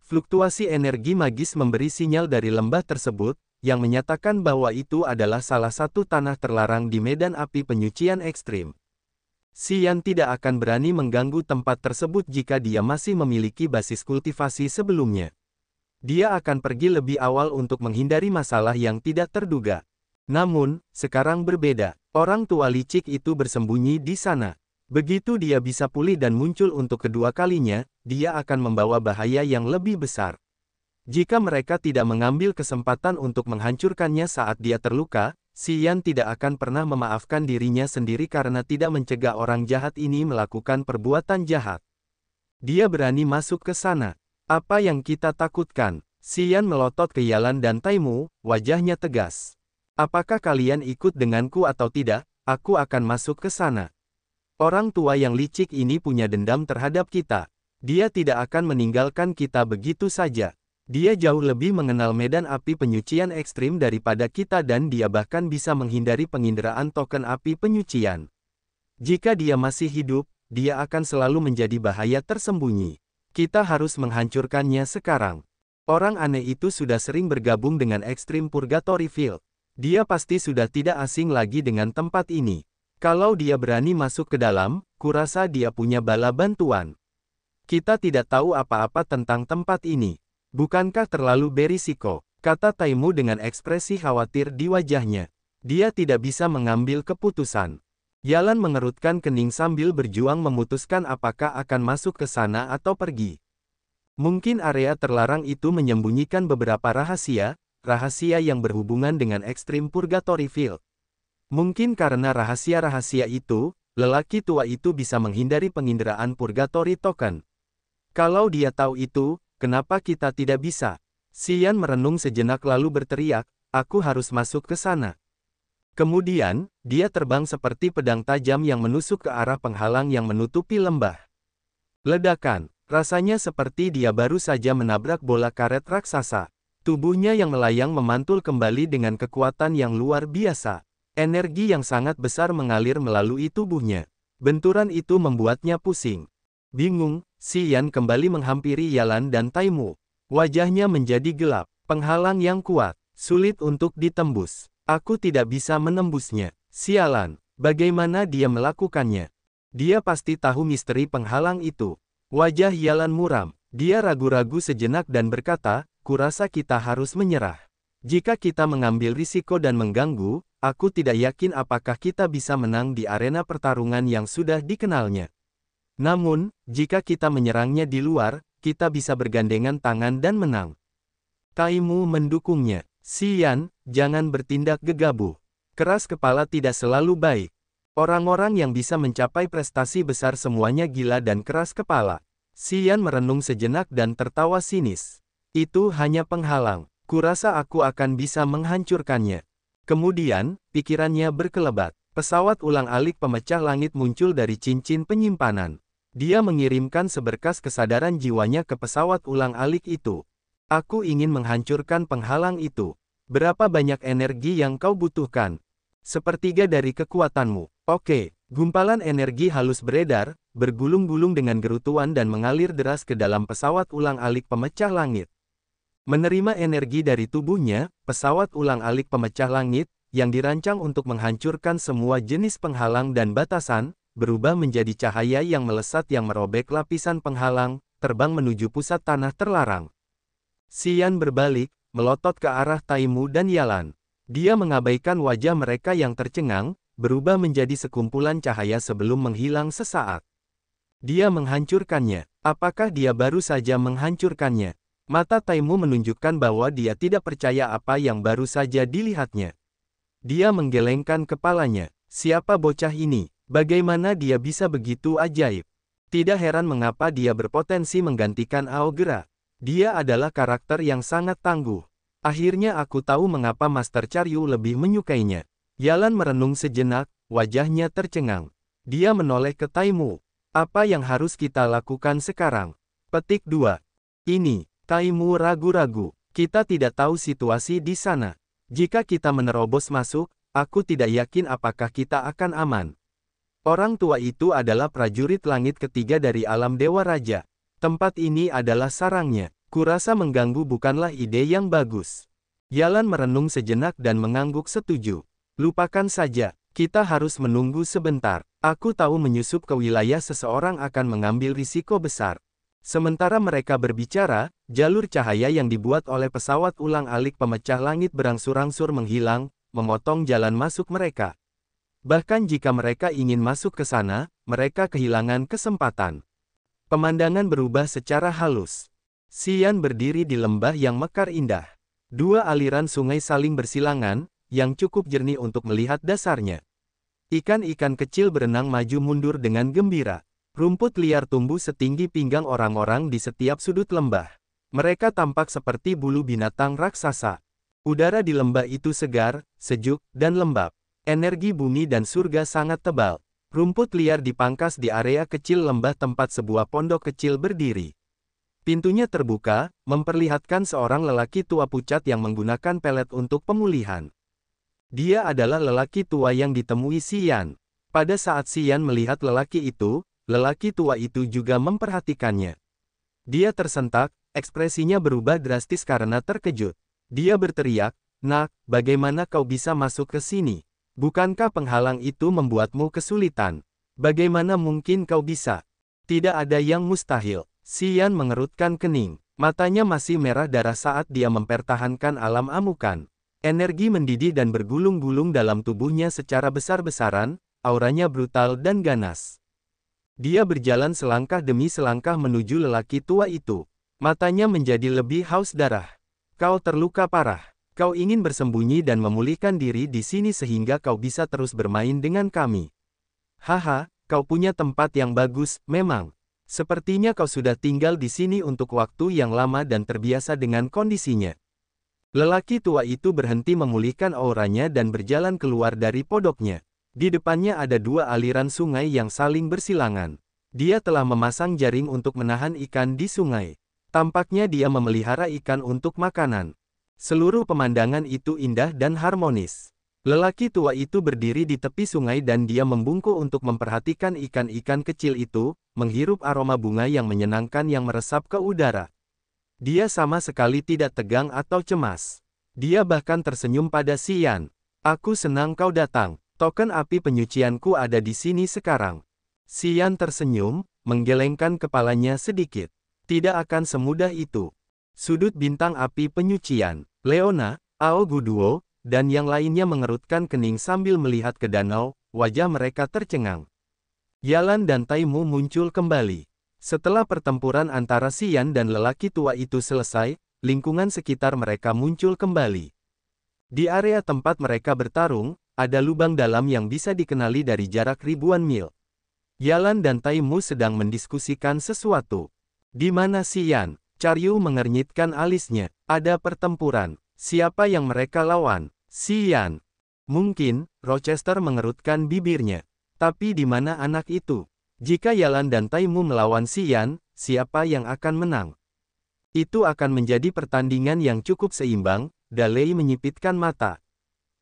Fluktuasi energi magis memberi sinyal dari lembah tersebut, yang menyatakan bahwa itu adalah salah satu tanah terlarang di medan api penyucian ekstrim. Xian tidak akan berani mengganggu tempat tersebut jika dia masih memiliki basis kultivasi sebelumnya. Dia akan pergi lebih awal untuk menghindari masalah yang tidak terduga. Namun, sekarang berbeda. Orang tua licik itu bersembunyi di sana. Begitu dia bisa pulih dan muncul untuk kedua kalinya, dia akan membawa bahaya yang lebih besar. Jika mereka tidak mengambil kesempatan untuk menghancurkannya saat dia terluka, Xian tidak akan pernah memaafkan dirinya sendiri karena tidak mencegah orang jahat ini melakukan perbuatan jahat. Dia berani masuk ke sana. Apa yang kita takutkan? Xian melotot ke Yalan dan Taimu, wajahnya tegas. Apakah kalian ikut denganku atau tidak? Aku akan masuk ke sana. Orang tua yang licik ini punya dendam terhadap kita. Dia tidak akan meninggalkan kita begitu saja. Dia jauh lebih mengenal medan api penyucian ekstrim daripada kita dan dia bahkan bisa menghindari penginderaan token api penyucian. Jika dia masih hidup, dia akan selalu menjadi bahaya tersembunyi. Kita harus menghancurkannya sekarang. Orang aneh itu sudah sering bergabung dengan ekstrim Purgatory Field. Dia pasti sudah tidak asing lagi dengan tempat ini. Kalau dia berani masuk ke dalam, kurasa dia punya bala bantuan. Kita tidak tahu apa-apa tentang tempat ini. Bukankah terlalu berisiko? Kata Taimu dengan ekspresi khawatir di wajahnya. Dia tidak bisa mengambil keputusan. Yalan mengerutkan kening sambil berjuang memutuskan apakah akan masuk ke sana atau pergi. Mungkin area terlarang itu menyembunyikan beberapa rahasia yang berhubungan dengan ekstrim Purgatory Field. Mungkin karena rahasia-rahasia itu, lelaki tua itu bisa menghindari penginderaan Purgatory Token. Kalau dia tahu itu, kenapa kita tidak bisa? Xian merenung sejenak lalu berteriak, aku harus masuk ke sana. Kemudian, dia terbang seperti pedang tajam yang menusuk ke arah penghalang yang menutupi lembah. Ledakan, rasanya seperti dia baru saja menabrak bola karet raksasa. Tubuhnya yang melayang memantul kembali dengan kekuatan yang luar biasa. Energi yang sangat besar mengalir melalui tubuhnya. Benturan itu membuatnya pusing. Bingung, Xian kembali menghampiri Yalan dan Taimu. Wajahnya menjadi gelap. Penghalang yang kuat, sulit untuk ditembus. Aku tidak bisa menembusnya. Sialan, bagaimana dia melakukannya? Dia pasti tahu misteri penghalang itu. Wajah Yalan muram. Dia ragu-ragu sejenak dan berkata, kurasa kita harus menyerah. Jika kita mengambil risiko dan mengganggu, aku tidak yakin apakah kita bisa menang di arena pertarungan yang sudah dikenalnya. Namun, jika kita menyerangnya di luar, kita bisa bergandengan tangan dan menang. Taimu mendukungnya. Xian, jangan bertindak gegabah. Keras kepala tidak selalu baik. Orang-orang yang bisa mencapai prestasi besar semuanya gila dan keras kepala. Xian merenung sejenak dan tertawa sinis. Itu hanya penghalang. Kurasa aku akan bisa menghancurkannya. Kemudian, pikirannya berkelebat. Pesawat ulang-alik pemecah langit muncul dari cincin penyimpanan. Dia mengirimkan seberkas kesadaran jiwanya ke pesawat ulang-alik itu. Aku ingin menghancurkan penghalang itu. Berapa banyak energi yang kau butuhkan? Sepertiga dari kekuatanmu. Oke, gumpalan energi halus beredar, bergulung-gulung dengan gerutuan dan mengalir deras ke dalam pesawat ulang-alik pemecah langit. Menerima energi dari tubuhnya, pesawat ulang-alik pemecah langit, yang dirancang untuk menghancurkan semua jenis penghalang dan batasan, berubah menjadi cahaya yang melesat yang merobek lapisan penghalang, terbang menuju pusat tanah terlarang. Xian berbalik, melotot ke arah Taimu dan Yalan. Dia mengabaikan wajah mereka yang tercengang, berubah menjadi sekumpulan cahaya sebelum menghilang sesaat. Dia menghancurkannya. Apakah dia baru saja menghancurkannya? Mata Taimu menunjukkan bahwa dia tidak percaya apa yang baru saja dilihatnya. Dia menggelengkan kepalanya. Siapa bocah ini? Bagaimana dia bisa begitu ajaib? Tidak heran mengapa dia berpotensi menggantikan Aogera. Dia adalah karakter yang sangat tangguh. Akhirnya aku tahu mengapa Master Charyu lebih menyukainya. Yalan merenung sejenak, wajahnya tercengang. Dia menoleh ke Taimu. Apa yang harus kita lakukan sekarang? Petik 2. Ini, Taimu ragu-ragu. Kita tidak tahu situasi di sana. Jika kita menerobos masuk, aku tidak yakin apakah kita akan aman. Orang tua itu adalah prajurit langit ketiga dari alam Dewa Raja. Tempat ini adalah sarangnya. Kurasa mengganggu bukanlah ide yang bagus. Yalan merenung sejenak dan mengangguk setuju. Lupakan saja, kita harus menunggu sebentar. Aku tahu menyusup ke wilayah seseorang akan mengambil risiko besar. Sementara mereka berbicara, jalur cahaya yang dibuat oleh pesawat ulang-alik pemecah langit berangsur-angsur menghilang, memotong jalan masuk mereka. Bahkan jika mereka ingin masuk ke sana, mereka kehilangan kesempatan. Pemandangan berubah secara halus. Xian berdiri di lembah yang mekar indah. Dua aliran sungai saling bersilangan, yang cukup jernih untuk melihat dasarnya. Ikan-ikan kecil berenang maju mundur dengan gembira. Rumput liar tumbuh setinggi pinggang orang-orang di setiap sudut lembah. Mereka tampak seperti bulu binatang raksasa. Udara di lembah itu segar, sejuk, dan lembab. Energi bumi dan surga sangat tebal. Rumput liar dipangkas di area kecil lembah tempat sebuah pondok kecil berdiri. Pintunya terbuka, memperlihatkan seorang lelaki tua pucat yang menggunakan pelet untuk pemulihan. Dia adalah lelaki tua yang ditemui Xian. Pada saat Xian melihat lelaki tua itu juga memperhatikannya. Dia tersentak, ekspresinya berubah drastis karena terkejut. Dia berteriak, "Nak, bagaimana kau bisa masuk ke sini? Bukankah penghalang itu membuatmu kesulitan? Bagaimana mungkin kau bisa?" Tidak ada yang mustahil. Xian mengerutkan kening. Matanya masih merah darah saat dia mempertahankan alam amukan. Energi mendidih dan bergulung-gulung dalam tubuhnya secara besar-besaran, auranya brutal dan ganas. Dia berjalan selangkah demi selangkah menuju lelaki tua itu. Matanya menjadi lebih haus darah. "Kau terluka parah. Kau ingin bersembunyi dan memulihkan diri di sini sehingga kau bisa terus bermain dengan kami. Haha, kau punya tempat yang bagus, memang. Sepertinya kau sudah tinggal di sini untuk waktu yang lama dan terbiasa dengan kondisinya." Lelaki tua itu berhenti memulihkan auranya dan berjalan keluar dari podoknya. Di depannya ada dua aliran sungai yang saling bersilangan. Dia telah memasang jaring untuk menahan ikan di sungai. Tampaknya dia memelihara ikan untuk makanan. Seluruh pemandangan itu indah dan harmonis. Lelaki tua itu berdiri di tepi sungai dan dia membungkuk untuk memperhatikan ikan-ikan kecil itu, menghirup aroma bunga yang menyenangkan yang meresap ke udara. Dia sama sekali tidak tegang atau cemas. Dia bahkan tersenyum pada Xian. "Aku senang kau datang. Token api penyucianku ada di sini sekarang." Xian tersenyum, menggelengkan kepalanya sedikit. Tidak akan semudah itu. Sudut bintang api penyucian, Leona, Ao Guduo, dan yang lainnya mengerutkan kening sambil melihat ke danau, wajah mereka tercengang. Yalan dan Taimu muncul kembali. Setelah pertempuran antara Xian dan lelaki tua itu selesai, lingkungan sekitar mereka muncul kembali. Di area tempat mereka bertarung, ada lubang dalam yang bisa dikenali dari jarak ribuan mil. Yalan dan Taimu sedang mendiskusikan sesuatu. "Di mana Xian?" Charyu mengernyitkan alisnya. "Ada pertempuran. Siapa yang mereka lawan?" "Xian." "Mungkin," Rochester mengerutkan bibirnya. "Tapi di mana anak itu? Jika Yalan dan Taimu melawan Xian, siapa yang akan menang?" "Itu akan menjadi pertandingan yang cukup seimbang," Dalei menyipitkan mata.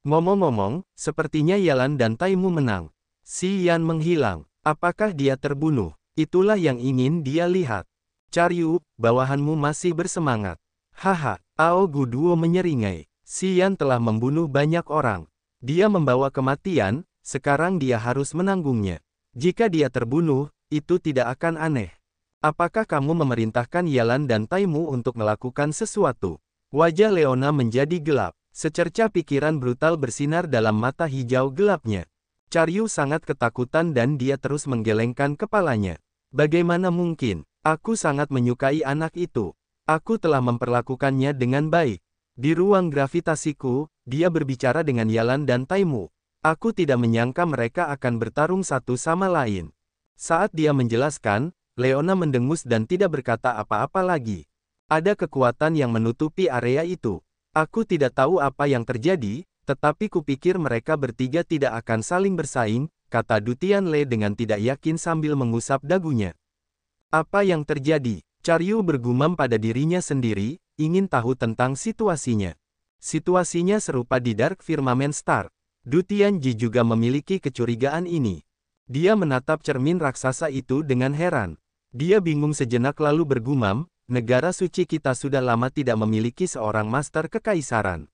"Ngomong-ngomong, sepertinya Yalan dan Taimu menang." Xian menghilang. "Apakah dia terbunuh? Itulah yang ingin dia lihat." "Charyu, bawahanmu masih bersemangat." "Haha," Ao Guduo menyeringai. "Xian telah membunuh banyak orang. Dia membawa kematian, sekarang dia harus menanggungnya. Jika dia terbunuh, itu tidak akan aneh. Apakah kamu memerintahkan Yalan dan Taimu untuk melakukan sesuatu?" Wajah Leona menjadi gelap. Secerca pikiran brutal bersinar dalam mata hijau gelapnya. Charyu sangat ketakutan dan dia terus menggelengkan kepalanya. "Bagaimana mungkin? Aku sangat menyukai anak itu. Aku telah memperlakukannya dengan baik. Di ruang gravitasiku, dia berbicara dengan Yalan dan Taimu. Aku tidak menyangka mereka akan bertarung satu sama lain." Saat dia menjelaskan, Leona mendengus dan tidak berkata apa-apa lagi. Ada kekuatan yang menutupi area itu. "Aku tidak tahu apa yang terjadi, tetapi kupikir mereka bertiga tidak akan saling bersaing," kata Dutian Le dengan tidak yakin sambil mengusap dagunya. "Apa yang terjadi?" Charyu bergumam pada dirinya sendiri, ingin tahu tentang situasinya. Situasinya serupa di Dark Firmament Star. Dutian Ji juga memiliki kecurigaan ini. Dia menatap cermin raksasa itu dengan heran. Dia bingung sejenak lalu bergumam, "Negara suci kita sudah lama tidak memiliki seorang master kekaisaran.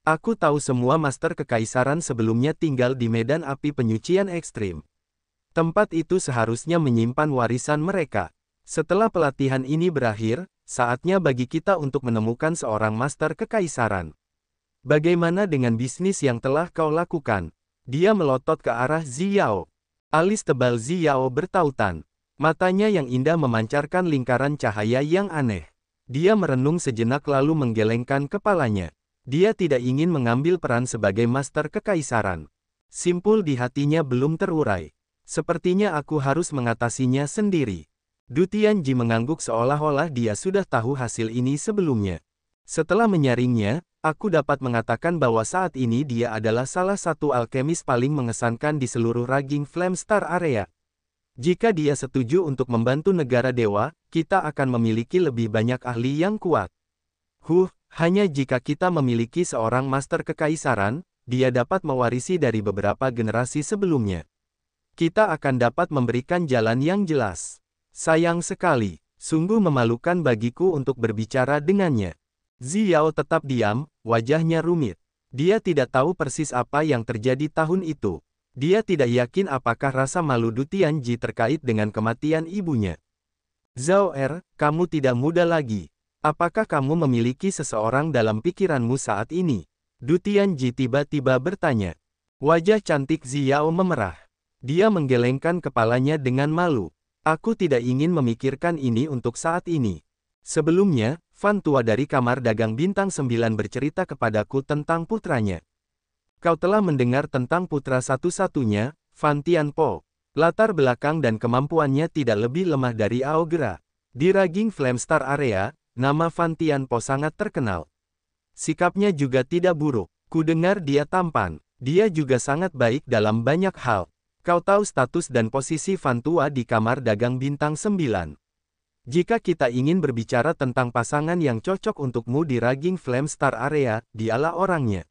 Aku tahu semua master kekaisaran sebelumnya tinggal di medan api penyucian ekstrim. Tempat itu seharusnya menyimpan warisan mereka. Setelah pelatihan ini berakhir, saatnya bagi kita untuk menemukan seorang master kekaisaran. Bagaimana dengan bisnis yang telah kau lakukan? Dia melotot ke arah Ziyao. Alis tebal Ziyao bertautan. Matanya yang indah memancarkan lingkaran cahaya yang aneh. Dia merenung sejenak lalu menggelengkan kepalanya. Dia tidak ingin mengambil peran sebagai master kekaisaran. Simpul di hatinya belum terurai. Sepertinya aku harus mengatasinya sendiri. Du Tianji mengangguk seolah-olah dia sudah tahu hasil ini sebelumnya. Setelah menyaringnya, aku dapat mengatakan bahwa saat ini dia adalah salah satu alkemis paling mengesankan di seluruh Raging Flame Star area. Jika dia setuju untuk membantu negara dewa, kita akan memiliki lebih banyak ahli yang kuat. Hanya jika kita memiliki seorang master kekaisaran, dia dapat mewarisi dari beberapa generasi sebelumnya. Kita akan dapat memberikan jalan yang jelas. Sayang sekali, sungguh memalukan bagiku untuk berbicara dengannya. Ziyao tetap diam, wajahnya rumit. Dia tidak tahu persis apa yang terjadi tahun itu. Dia tidak yakin apakah rasa malu Du Tianji terkait dengan kematian ibunya. Zhao Er, kamu tidak muda lagi. Apakah kamu memiliki seseorang dalam pikiranmu saat ini? Du Tianji tiba-tiba bertanya. Wajah cantik Ziyao memerah. Dia menggelengkan kepalanya dengan malu. Aku tidak ingin memikirkan ini untuk saat ini. Sebelumnya, Fan tua dari kamar dagang bintang 9 bercerita kepadaku tentang putranya. Kau telah mendengar tentang putra satu-satunya, Fan Tianpo. Latar belakang dan kemampuannya tidak lebih lemah dari Aogera. Di Raging Flame Star area, nama Fan Tianpo sangat terkenal. Sikapnya juga tidak buruk. Kudengar dia tampan. Dia juga sangat baik dalam banyak hal. Kau tahu status dan posisi Fan tua di kamar dagang bintang 9. Jika kita ingin berbicara tentang pasangan yang cocok untukmu di Raging Flame Star area, dialah orangnya.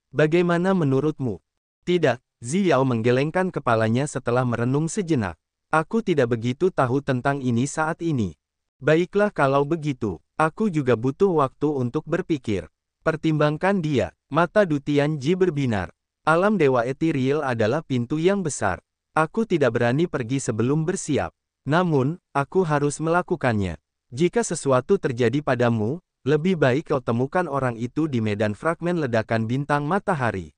Bagaimana menurutmu? Tidak, Ziyao menggelengkan kepalanya setelah merenung sejenak. Aku tidak begitu tahu tentang ini saat ini. Baiklah kalau begitu, aku juga butuh waktu untuk berpikir. Pertimbangkan dia. Mata Du Tianji berbinar. Alam dewa etiril adalah pintu yang besar. Aku tidak berani pergi sebelum bersiap. Namun, aku harus melakukannya. Jika sesuatu terjadi padamu, lebih baik kau temukan orang itu di medan fragmen ledakan bintang matahari.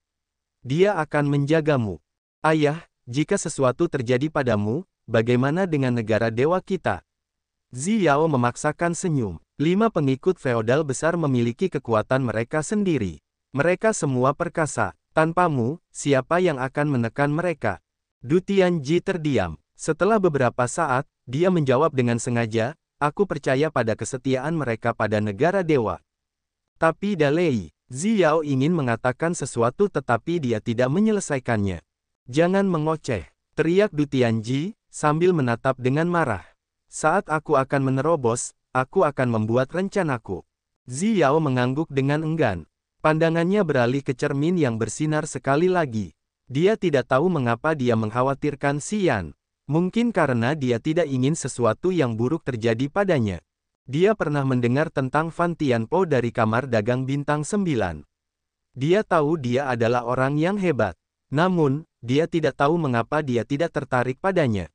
Dia akan menjagamu. Ayah, jika sesuatu terjadi padamu, bagaimana dengan negara dewa kita? Ziyao memaksakan senyum. 5 pengikut feodal besar memiliki kekuatan mereka sendiri. Mereka semua perkasa. Tanpamu, siapa yang akan menekan mereka? Du Tianji terdiam. Setelah beberapa saat, dia menjawab dengan sengaja, aku percaya pada kesetiaan mereka pada negara dewa. Tapi Dalei, Ziyao ingin mengatakan sesuatu tetapi dia tidak menyelesaikannya. Jangan mengoceh, teriak Du Tianji, sambil menatap dengan marah. Saat aku akan menerobos, aku akan membuat rencanaku. Ziyao mengangguk dengan enggan. Pandangannya beralih ke cermin yang bersinar sekali lagi. Dia tidak tahu mengapa dia mengkhawatirkan Xian. Mungkin karena dia tidak ingin sesuatu yang buruk terjadi padanya. Dia pernah mendengar tentang Fan Tianpo dari kamar dagang bintang 9. Dia tahu dia adalah orang yang hebat. Namun, dia tidak tahu mengapa dia tidak tertarik padanya.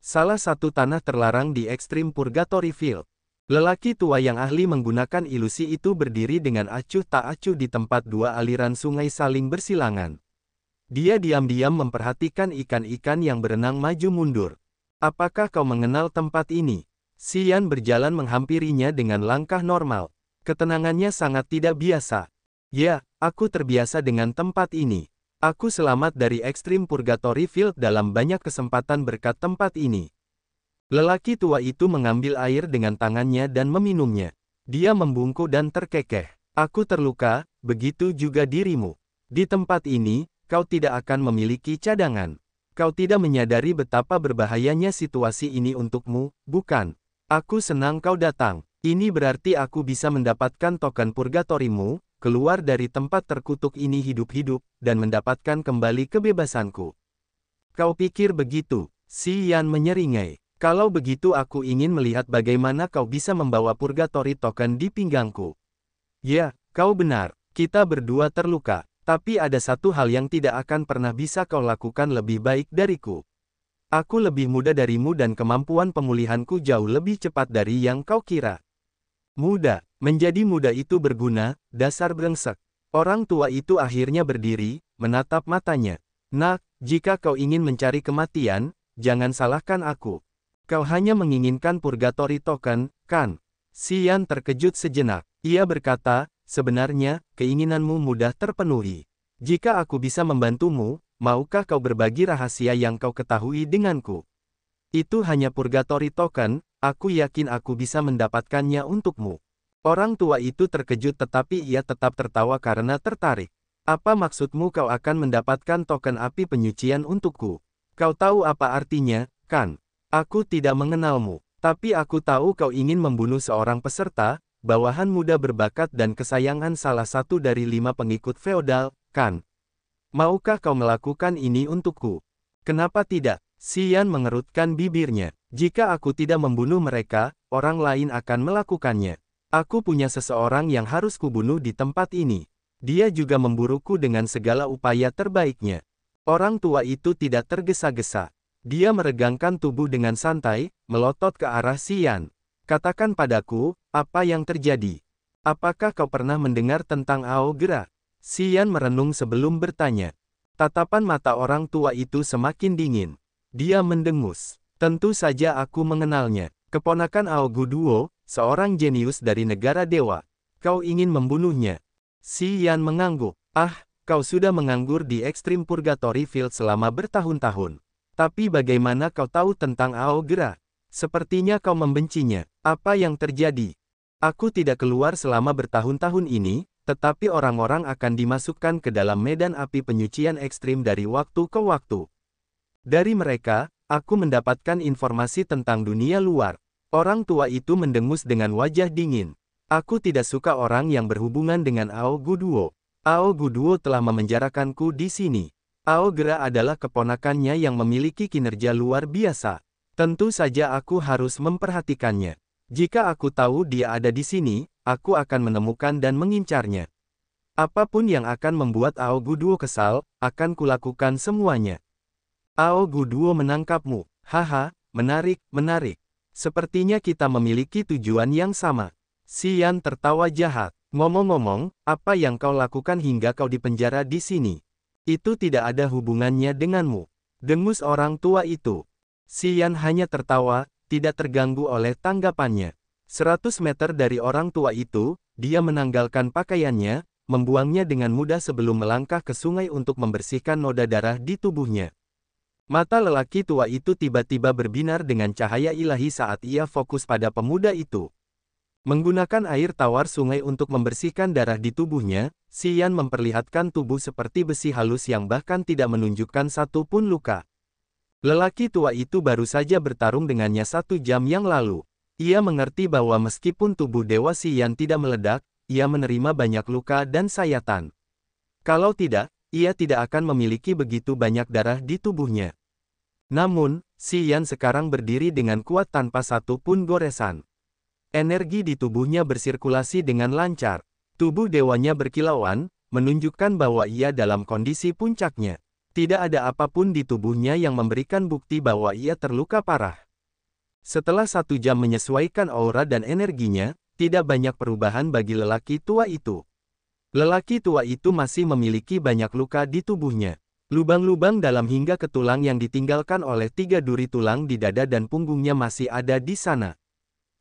Salah satu tanah terlarang di ekstrim Purgatory Field. Lelaki tua yang ahli menggunakan ilusi itu berdiri dengan acuh tak acuh di tempat 2 aliran sungai saling bersilangan. Dia diam-diam memperhatikan ikan-ikan yang berenang maju mundur. Apakah kau mengenal tempat ini? Xian berjalan menghampirinya dengan langkah normal. Ketenangannya sangat tidak biasa. Ya, aku terbiasa dengan tempat ini. Aku selamat dari ekstrim Purgatory Field dalam banyak kesempatan berkat tempat ini. Lelaki tua itu mengambil air dengan tangannya dan meminumnya. Dia membungkuk dan terkekeh. Aku terluka, begitu juga dirimu. Di tempat ini, kau tidak akan memiliki cadangan. Kau tidak menyadari betapa berbahayanya situasi ini untukmu, bukan? Aku senang kau datang. Ini berarti aku bisa mendapatkan token purgatorimu, keluar dari tempat terkutuk ini hidup-hidup, dan mendapatkan kembali kebebasanku. Kau pikir begitu? Xian menyeringai. Kalau begitu aku ingin melihat bagaimana kau bisa membawa purgatory token di pinggangku. Ya, kau benar. Kita berdua terluka. Tapi ada satu hal yang tidak akan pernah bisa kau lakukan lebih baik dariku. Aku lebih muda darimu dan kemampuan pemulihanku jauh lebih cepat dari yang kau kira. Muda, menjadi muda itu berguna, dasar brengsek. Orang tua itu akhirnya berdiri, menatap matanya. Nak, jika kau ingin mencari kematian, jangan salahkan aku. Kau hanya menginginkan purgatory token, kan? Xian terkejut sejenak. Ia berkata, sebenarnya, keinginanmu mudah terpenuhi. Jika aku bisa membantumu, maukah kau berbagi rahasia yang kau ketahui denganku? Itu hanya purgatory token, aku yakin aku bisa mendapatkannya untukmu. Orang tua itu terkejut tetapi ia tetap tertawa karena tertarik. Apa maksudmu kau akan mendapatkan token api penyucian untukku? Kau tahu apa artinya, kan? Aku tidak mengenalmu, tapi aku tahu kau ingin membunuh seorang peserta, bawahan muda berbakat dan kesayangan salah satu dari 5 pengikut feodal, kan? Maukah kau melakukan ini untukku? Kenapa tidak? Xian mengerutkan bibirnya. Jika aku tidak membunuh mereka, orang lain akan melakukannya. Aku punya seseorang yang harus kubunuh di tempat ini. Dia juga memburuku dengan segala upaya terbaiknya. Orang tua itu tidak tergesa-gesa. Dia meregangkan tubuh dengan santai, melotot ke arah Xian. Katakan padaku, apa yang terjadi? Apakah kau pernah mendengar tentang Aogera? Xian merenung sebelum bertanya. Tatapan mata orang tua itu semakin dingin. Dia mendengus. Tentu saja aku mengenalnya. Keponakan Aoguduo, seorang jenius dari negara dewa. Kau ingin membunuhnya? Xian mengangguk. Ah, kau sudah menganggur di Extreme Purgatory Field selama bertahun-tahun. Tapi bagaimana kau tahu tentang Aogera? Sepertinya kau membencinya. Apa yang terjadi? Aku tidak keluar selama bertahun-tahun ini, tetapi orang-orang akan dimasukkan ke dalam medan api penyucian ekstrim dari waktu ke waktu. Dari mereka, aku mendapatkan informasi tentang dunia luar. Orang tua itu mendengus dengan wajah dingin. Aku tidak suka orang yang berhubungan dengan Aoguduo. Aoguduo telah memenjarakanku di sini. Aogera adalah keponakannya yang memiliki kinerja luar biasa. Tentu saja aku harus memperhatikannya. Jika aku tahu dia ada di sini, aku akan menemukan dan mengincarnya. Apapun yang akan membuat Aoguduo kesal, akan kulakukan semuanya. Aoguduo menangkapmu. Haha, menarik, menarik. Sepertinya kita memiliki tujuan yang sama. Xian tertawa jahat. Ngomong-ngomong, apa yang kau lakukan hingga kau dipenjara di sini? Itu tidak ada hubungannya denganmu. Dengus orang tua itu. Xian hanya tertawa, tidak terganggu oleh tanggapannya. 100 meter dari orang tua itu, dia menanggalkan pakaiannya, membuangnya dengan mudah sebelum melangkah ke sungai untuk membersihkan noda darah di tubuhnya. Mata lelaki tua itu tiba-tiba berbinar dengan cahaya ilahi saat ia fokus pada pemuda itu. Menggunakan air tawar sungai untuk membersihkan darah di tubuhnya, Xian memperlihatkan tubuh seperti besi halus yang bahkan tidak menunjukkan satu pun luka. Lelaki tua itu baru saja bertarung dengannya 1 jam yang lalu. Ia mengerti bahwa meskipun tubuh Dewa Xian tidak meledak, ia menerima banyak luka dan sayatan. Kalau tidak, ia tidak akan memiliki begitu banyak darah di tubuhnya. Namun, Xian sekarang berdiri dengan kuat tanpa satu pun goresan. Energi di tubuhnya bersirkulasi dengan lancar. Tubuh dewanya berkilauan, menunjukkan bahwa ia dalam kondisi puncaknya. Tidak ada apapun di tubuhnya yang memberikan bukti bahwa ia terluka parah. Setelah 1 jam menyesuaikan aura dan energinya, tidak banyak perubahan bagi lelaki tua itu. Lelaki tua itu masih memiliki banyak luka di tubuhnya. Lubang-lubang dalam hingga ke tulang yang ditinggalkan oleh 3 duri tulang di dada dan punggungnya masih ada di sana.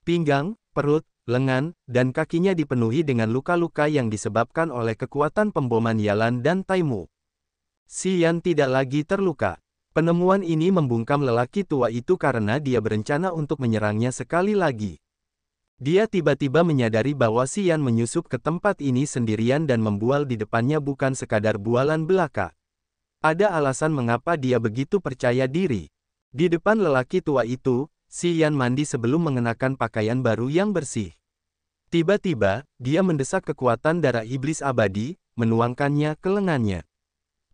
Pinggang, perut, lengan, dan kakinya dipenuhi dengan luka-luka yang disebabkan oleh kekuatan pemboman Yalan dan Taimu. Xian tidak lagi terluka. Penemuan ini membungkam lelaki tua itu karena dia berencana untuk menyerangnya sekali lagi. Dia tiba-tiba menyadari bahwa Xian menyusup ke tempat ini sendirian dan membual di depannya bukan sekadar bualan belaka. Ada alasan mengapa dia begitu percaya diri. Di depan lelaki tua itu, Xian mandi sebelum mengenakan pakaian baru yang bersih. Tiba-tiba, dia mendesak kekuatan darah iblis abadi, menuangkannya ke lengannya.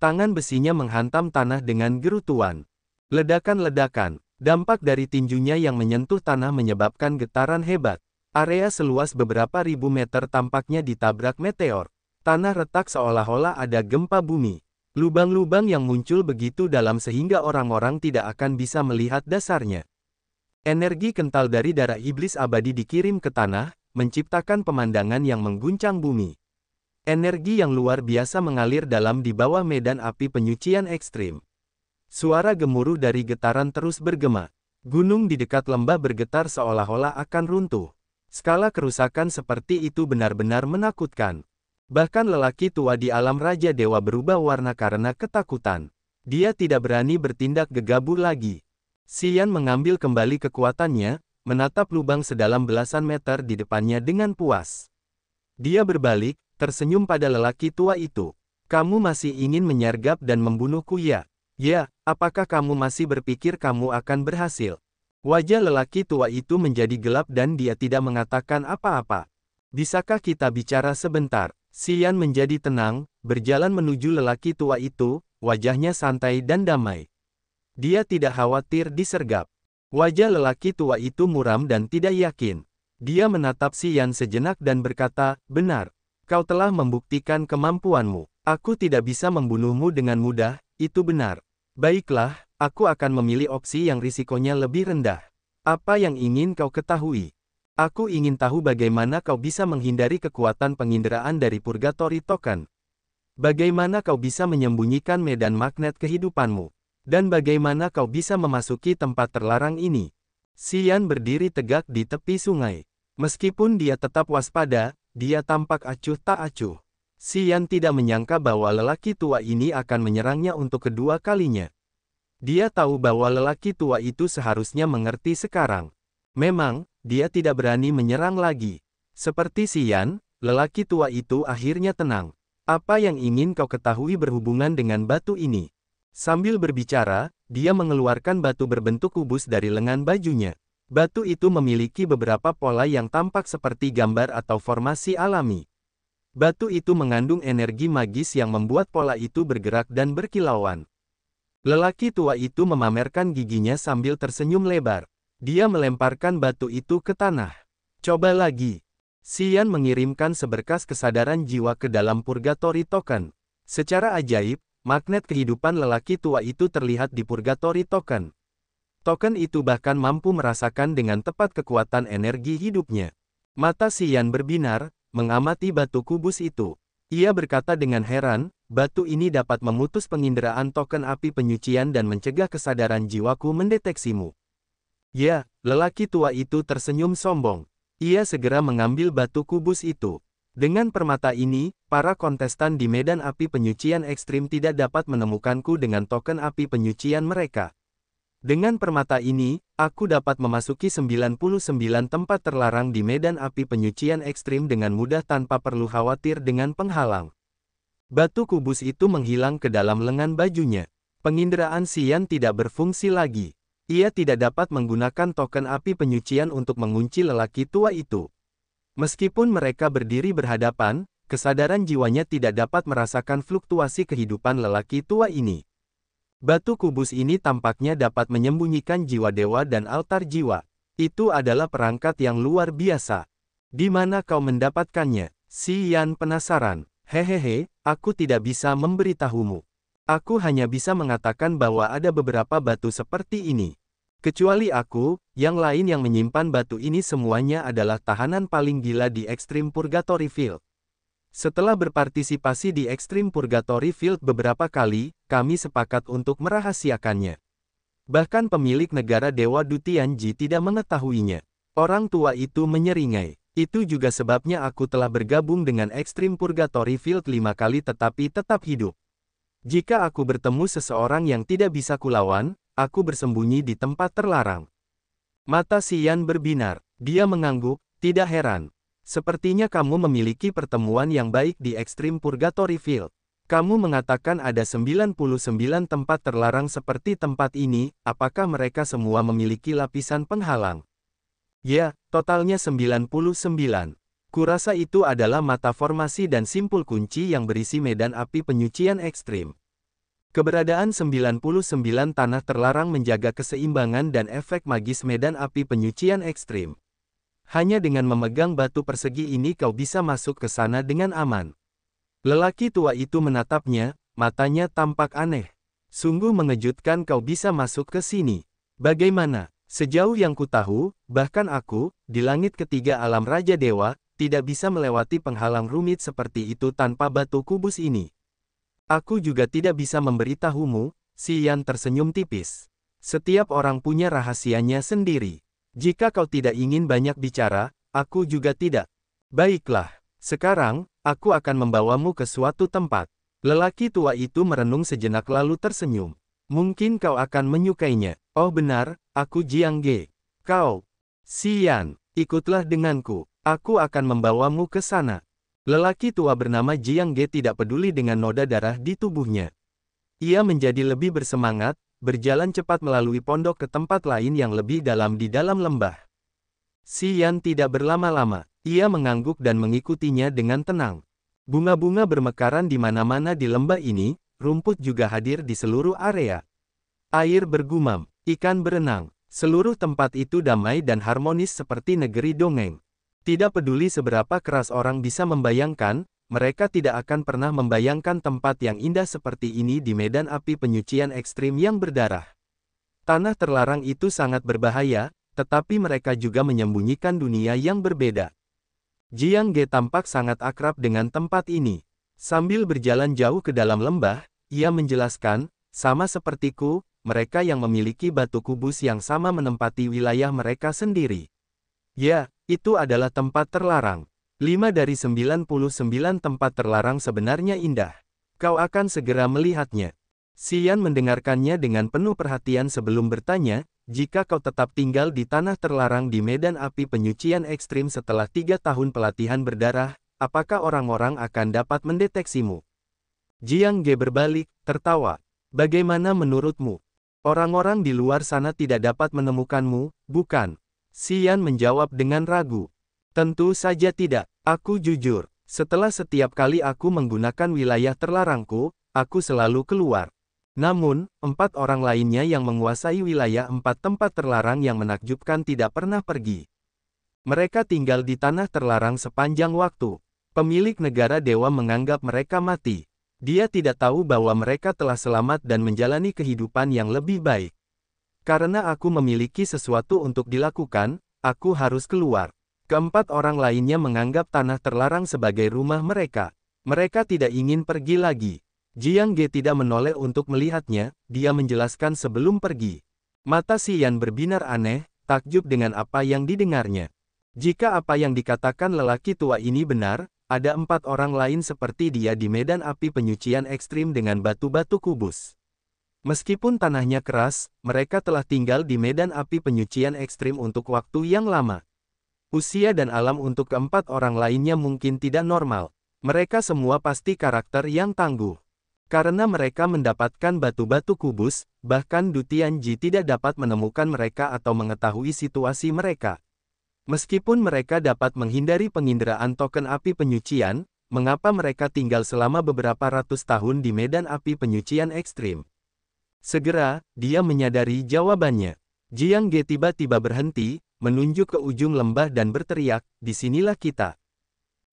Tangan besinya menghantam tanah dengan gerutuan. Ledakan-ledakan, dampak dari tinjunya yang menyentuh tanah menyebabkan getaran hebat. Area seluas beberapa ribu meter tampaknya ditabrak meteor. Tanah retak seolah-olah ada gempa bumi. Lubang-lubang yang muncul begitu dalam sehingga orang-orang tidak akan bisa melihat dasarnya. Energi kental dari darah iblis abadi dikirim ke tanah, menciptakan pemandangan yang mengguncang bumi. Energi yang luar biasa mengalir dalam di bawah medan api penyucian ekstrim. Suara gemuruh dari getaran terus bergema. Gunung di dekat lembah bergetar seolah-olah akan runtuh. Skala kerusakan seperti itu benar-benar menakutkan. Bahkan lelaki tua di alam Raja Dewa berubah warna karena ketakutan. Dia tidak berani bertindak gegabah lagi. Xian mengambil kembali kekuatannya, menatap lubang sedalam belasan meter di depannya dengan puas. Dia berbalik, tersenyum pada lelaki tua itu. Kamu masih ingin menyergap dan membunuhku ya? Ya, apakah kamu masih berpikir kamu akan berhasil? Wajah lelaki tua itu menjadi gelap dan dia tidak mengatakan apa-apa. Bisakah kita bicara sebentar? Xian menjadi tenang, berjalan menuju lelaki tua itu, wajahnya santai dan damai. Dia tidak khawatir disergap. Wajah lelaki tua itu muram dan tidak yakin. Dia menatap Xian sejenak dan berkata, benar. Kau telah membuktikan kemampuanmu. Aku tidak bisa membunuhmu dengan mudah, itu benar. Baiklah, aku akan memilih opsi yang risikonya lebih rendah. Apa yang ingin kau ketahui? Aku ingin tahu bagaimana kau bisa menghindari kekuatan penginderaan dari Purgatory Token. Bagaimana kau bisa menyembunyikan medan magnet kehidupanmu. Dan bagaimana kau bisa memasuki tempat terlarang ini. Xian berdiri tegak di tepi sungai. Meskipun dia tetap waspada, dia tampak acuh tak acuh. Xian tidak menyangka bahwa lelaki tua ini akan menyerangnya untuk kedua kalinya. Dia tahu bahwa lelaki tua itu seharusnya mengerti sekarang. Memang, dia tidak berani menyerang lagi. Seperti Xian, lelaki tua itu akhirnya tenang. Apa yang ingin kau ketahui berhubungan dengan batu ini? Sambil berbicara, dia mengeluarkan batu berbentuk kubus dari lengan bajunya. Batu itu memiliki beberapa pola yang tampak seperti gambar atau formasi alami. Batu itu mengandung energi magis yang membuat pola itu bergerak dan berkilauan. Lelaki tua itu memamerkan giginya sambil tersenyum lebar. Dia melemparkan batu itu ke tanah. Coba lagi. Xian mengirimkan seberkas kesadaran jiwa ke dalam Purgatory Token. Secara ajaib, magnet kehidupan lelaki tua itu terlihat di Purgatory Token. Token itu bahkan mampu merasakan dengan tepat kekuatan energi hidupnya. Mata Xian berbinar, mengamati batu kubus itu. Ia berkata dengan heran, batu ini dapat memutus penginderaan token api penyucian dan mencegah kesadaran jiwaku mendeteksimu. Ya, lelaki tua itu tersenyum sombong. Ia segera mengambil batu kubus itu. Dengan permata ini, para kontestan di medan api penyucian ekstrim tidak dapat menemukanku dengan token api penyucian mereka. Dengan permata ini, aku dapat memasuki 99 tempat terlarang di medan api penyucian ekstrim dengan mudah tanpa perlu khawatir dengan penghalang. Batu kubus itu menghilang ke dalam lengan bajunya. Penginderaan Xian tidak berfungsi lagi. Ia tidak dapat menggunakan token api penyucian untuk mengunci lelaki tua itu. Meskipun mereka berdiri berhadapan, kesadaran jiwanya tidak dapat merasakan fluktuasi kehidupan lelaki tua ini. Batu kubus ini tampaknya dapat menyembunyikan jiwa dewa dan altar jiwa. Itu adalah perangkat yang luar biasa. Di mana kau mendapatkannya? Xian penasaran. Hehehe, aku tidak bisa memberitahumu. Aku hanya bisa mengatakan bahwa ada beberapa batu seperti ini. Kecuali aku, yang lain yang menyimpan batu ini semuanya adalah tahanan paling gila di Extreme Purgatory Field. Setelah berpartisipasi di Extreme Purgatory Field beberapa kali, kami sepakat untuk merahasiakannya. Bahkan pemilik negara Dewa Dutianji tidak mengetahuinya. Orang tua itu menyeringai. Itu juga sebabnya aku telah bergabung dengan Extreme Purgatory Field 5 kali tetapi tetap hidup. Jika aku bertemu seseorang yang tidak bisa kulawan, aku bersembunyi di tempat terlarang. Mata Xian berbinar. Dia mengangguk, tidak heran. Sepertinya kamu memiliki pertemuan yang baik di Extreme Purgatory Field. Kamu mengatakan ada 99 tempat terlarang seperti tempat ini, apakah mereka semua memiliki lapisan penghalang? Ya, totalnya 99. Kurasa itu adalah mata formasi dan simpul kunci yang berisi medan api penyucian ekstrim. Keberadaan 99 tanah terlarang menjaga keseimbangan dan efek magis medan api penyucian ekstrim. Hanya dengan memegang batu persegi ini kau bisa masuk ke sana dengan aman. Lelaki tua itu menatapnya, matanya tampak aneh. Sungguh mengejutkan kau bisa masuk ke sini. Bagaimana? Sejauh yang ku tahu, bahkan aku, di langit ketiga alam Raja Dewa, tidak bisa melewati penghalang rumit seperti itu tanpa batu kubus ini. Aku juga tidak bisa memberitahumu, Si Yan tersenyum tipis. Setiap orang punya rahasianya sendiri. Jika kau tidak ingin banyak bicara, aku juga tidak. Baiklah, sekarang, aku akan membawamu ke suatu tempat. Lelaki tua itu merenung sejenak lalu tersenyum. Mungkin kau akan menyukainya. Oh benar, aku Jiang Ge. Kau, Si Yan, ikutlah denganku. Aku akan membawamu ke sana. Lelaki tua bernama Jiang Ge tidak peduli dengan noda darah di tubuhnya. Ia menjadi lebih bersemangat, berjalan cepat melalui pondok ke tempat lain yang lebih dalam di dalam lembah. Si Yan tidak berlama-lama. Ia mengangguk dan mengikutinya dengan tenang. Bunga-bunga bermekaran di mana-mana di lembah ini, rumput juga hadir di seluruh area. Air bergumam, ikan berenang, seluruh tempat itu damai dan harmonis seperti negeri dongeng. Tidak peduli seberapa keras orang bisa membayangkan, mereka tidak akan pernah membayangkan tempat yang indah seperti ini di medan api penyucian ekstrim yang berdarah. Tanah terlarang itu sangat berbahaya, tetapi mereka juga menyembunyikan dunia yang berbeda. Jiang Ge tampak sangat akrab dengan tempat ini. Sambil berjalan jauh ke dalam lembah, ia menjelaskan, sama sepertiku, mereka yang memiliki batu kubus yang sama menempati wilayah mereka sendiri. Ya, itu adalah tempat terlarang. 5 dari 99 tempat terlarang sebenarnya indah. Kau akan segera melihatnya. Si Yan mendengarkannya dengan penuh perhatian sebelum bertanya, jika kau tetap tinggal di tanah terlarang di medan api penyucian ekstrim setelah 3 tahun pelatihan berdarah, apakah orang-orang akan dapat mendeteksimu? Jiang Ge berbalik, tertawa. Bagaimana menurutmu? Orang-orang di luar sana tidak dapat menemukanmu, bukan? Si Yan menjawab dengan ragu. Tentu saja tidak, aku jujur. Setelah setiap kali aku menggunakan wilayah terlarangku, aku selalu keluar. Namun, 4 orang lainnya yang menguasai wilayah 4 tempat terlarang yang menakjubkan tidak pernah pergi. Mereka tinggal di tanah terlarang sepanjang waktu. Pemilik negara dewa menganggap mereka mati. Dia tidak tahu bahwa mereka telah selamat dan menjalani kehidupan yang lebih baik. Karena aku memiliki sesuatu untuk dilakukan, aku harus keluar. Keempat orang lainnya menganggap tanah terlarang sebagai rumah mereka. Mereka tidak ingin pergi lagi. Jiang Ge tidak menoleh untuk melihatnya, dia menjelaskan sebelum pergi. Mata Si Yan berbinar aneh, takjub dengan apa yang didengarnya. Jika apa yang dikatakan lelaki tua ini benar, ada 4 orang lain seperti dia di medan api penyucian ekstrim dengan batu-batu kubus. Meskipun tanahnya keras, mereka telah tinggal di medan api penyucian ekstrim untuk waktu yang lama. Usia dan alam untuk keempat orang lainnya mungkin tidak normal. Mereka semua pasti karakter yang tangguh. Karena mereka mendapatkan batu-batu kubus, bahkan Du Tianji tidak dapat menemukan mereka atau mengetahui situasi mereka. Meskipun mereka dapat menghindari penginderaan token api penyucian, mengapa mereka tinggal selama beberapa ratus tahun di medan api penyucian ekstrim? Segera, dia menyadari jawabannya. Jiang Ge tiba-tiba berhenti, menunjuk ke ujung lembah dan berteriak, "Disinilah kita."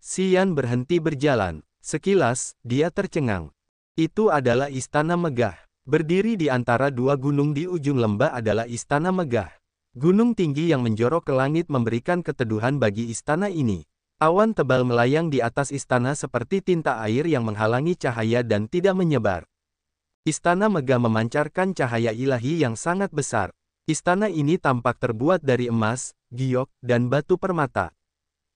Si Yan berhenti berjalan. Sekilas, dia tercengang. Itu adalah istana megah. Berdiri di antara 2 gunung di ujung lembah adalah istana megah. Gunung tinggi yang menjorok ke langit memberikan keteduhan bagi istana ini. Awan tebal melayang di atas istana seperti tinta air yang menghalangi cahaya dan tidak menyebar. Istana megah memancarkan cahaya ilahi yang sangat besar. Istana ini tampak terbuat dari emas, giok, dan batu permata.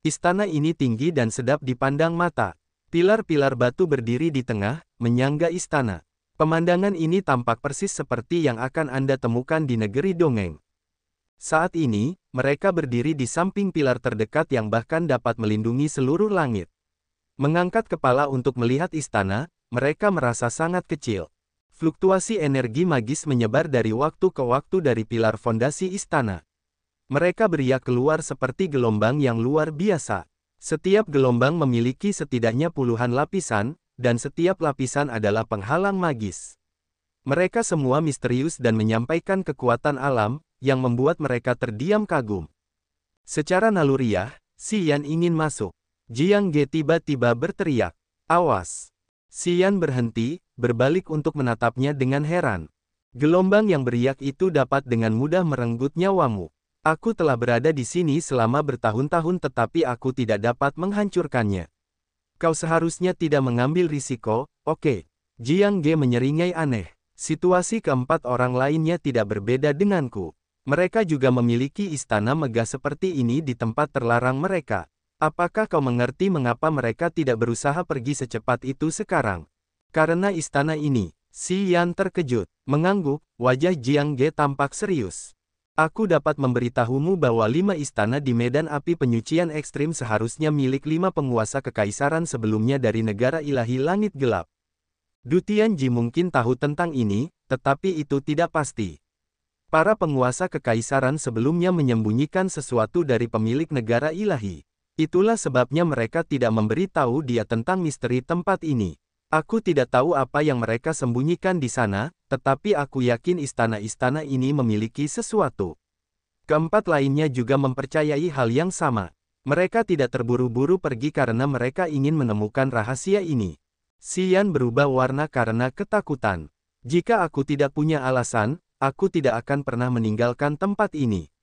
Istana ini tinggi dan sedap dipandang mata. Pilar-pilar batu berdiri di tengah, menyangga istana. Pemandangan ini tampak persis seperti yang akan Anda temukan di negeri dongeng. Saat ini, mereka berdiri di samping pilar terdekat yang bahkan dapat melindungi seluruh langit. Mengangkat kepala untuk melihat istana, mereka merasa sangat kecil. Fluktuasi energi magis menyebar dari waktu ke waktu dari pilar fondasi istana. Mereka beriak keluar seperti gelombang yang luar biasa. Setiap gelombang memiliki setidaknya puluhan lapisan, dan setiap lapisan adalah penghalang magis. Mereka semua misterius dan menyampaikan kekuatan alam, yang membuat mereka terdiam kagum. Secara naluriah, Si Yan ingin masuk. Jiang Ge tiba-tiba berteriak, "Awas!" Si Yan berhenti, berbalik untuk menatapnya dengan heran. Gelombang yang beriak itu dapat dengan mudah merenggut nyawamu. Aku telah berada di sini selama bertahun-tahun tetapi aku tidak dapat menghancurkannya. Kau seharusnya tidak mengambil risiko, oke? Jiang Ge menyeringai aneh. Situasi keempat orang lainnya tidak berbeda denganku. Mereka juga memiliki istana megah seperti ini di tempat terlarang mereka. Apakah kau mengerti mengapa mereka tidak berusaha pergi secepat itu sekarang? Karena istana ini. Si Yan terkejut, mengangguk, wajah Jiang Ge tampak serius. Aku dapat memberitahumu bahwa 5 istana di medan api penyucian ekstrim seharusnya milik 5 penguasa kekaisaran sebelumnya dari negara ilahi langit gelap. Du Tianji mungkin tahu tentang ini, tetapi itu tidak pasti. Para penguasa kekaisaran sebelumnya menyembunyikan sesuatu dari pemilik negara ilahi. Itulah sebabnya mereka tidak memberitahu dia tentang misteri tempat ini. Aku tidak tahu apa yang mereka sembunyikan di sana, tetapi aku yakin istana-istana ini memiliki sesuatu. Keempat lainnya juga mempercayai hal yang sama. Mereka tidak terburu-buru pergi karena mereka ingin menemukan rahasia ini. Xian berubah warna karena ketakutan. Jika aku tidak punya alasan, aku tidak akan pernah meninggalkan tempat ini.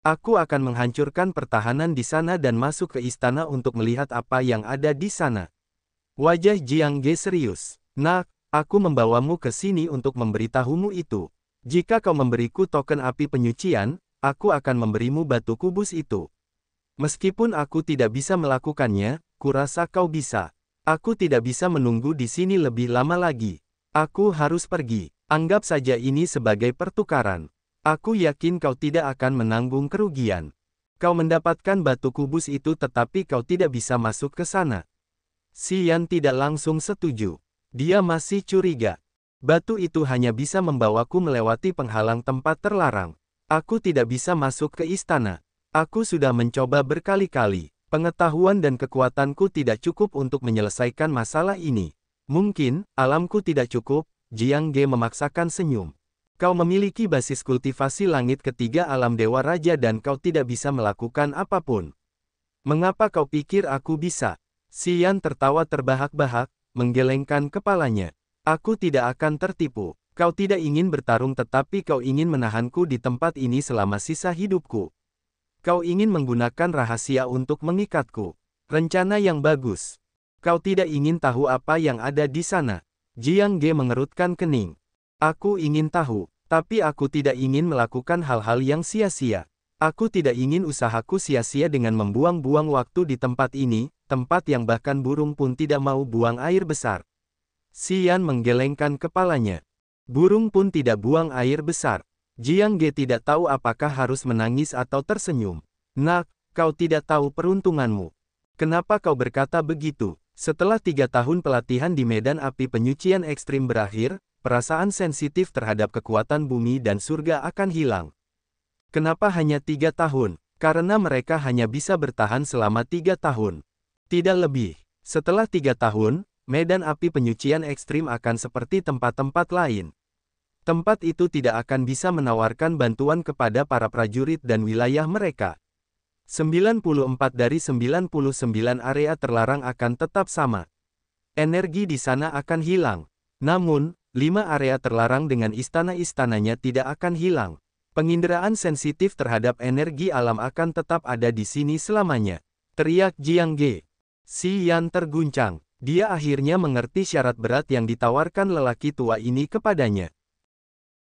Aku akan menghancurkan pertahanan di sana dan masuk ke istana untuk melihat apa yang ada di sana. Wajah Jiang Ge serius. Nak, aku membawamu ke sini untuk memberitahumu itu. Jika kau memberiku token api penyucian, aku akan memberimu batu kubus itu. Meskipun aku tidak bisa melakukannya, kurasa kau bisa. Aku tidak bisa menunggu di sini lebih lama lagi. Aku harus pergi. Anggap saja ini sebagai pertukaran. Aku yakin kau tidak akan menanggung kerugian. Kau mendapatkan batu kubus itu tetapi kau tidak bisa masuk ke sana. Xian tidak langsung setuju. Dia masih curiga. Batu itu hanya bisa membawaku melewati penghalang tempat terlarang. Aku tidak bisa masuk ke istana. Aku sudah mencoba berkali-kali. Pengetahuan dan kekuatanku tidak cukup untuk menyelesaikan masalah ini. Mungkin, alamku tidak cukup. Jiang Ge memaksakan senyum. Kau memiliki basis kultivasi langit ketiga alam dewa raja dan kau tidak bisa melakukan apapun. Mengapa kau pikir aku bisa? Xian tertawa terbahak-bahak, menggelengkan kepalanya. Aku tidak akan tertipu. Kau tidak ingin bertarung tetapi kau ingin menahanku di tempat ini selama sisa hidupku. Kau ingin menggunakan rahasia untuk mengikatku. Rencana yang bagus. Kau tidak ingin tahu apa yang ada di sana. Jiang Ge mengerutkan kening. Aku ingin tahu, tapi aku tidak ingin melakukan hal-hal yang sia-sia. Aku tidak ingin usahaku sia-sia dengan membuang-buang waktu di tempat ini, tempat yang bahkan burung pun tidak mau buang air besar. Xian menggelengkan kepalanya. Burung pun tidak buang air besar. Jiang Ge tidak tahu apakah harus menangis atau tersenyum. Nak, kau tidak tahu peruntunganmu. Kenapa kau berkata begitu? Setelah 3 tahun pelatihan di medan api penyucian ekstrim berakhir, perasaan sensitif terhadap kekuatan bumi dan surga akan hilang. Kenapa hanya 3 tahun? Karena mereka hanya bisa bertahan selama 3 tahun. Tidak lebih. Setelah 3 tahun, medan api penyucian ekstrim akan seperti tempat-tempat lain. Tempat itu tidak akan bisa menawarkan bantuan kepada para prajurit dan wilayah mereka. 94 dari 99 area terlarang akan tetap sama. Energi di sana akan hilang. Namun, 5 area terlarang dengan istana-istananya tidak akan hilang. Penginderaan sensitif terhadap energi alam akan tetap ada di sini selamanya. Teriak Jiang Ge. Xian terguncang. Dia akhirnya mengerti syarat berat yang ditawarkan lelaki tua ini kepadanya.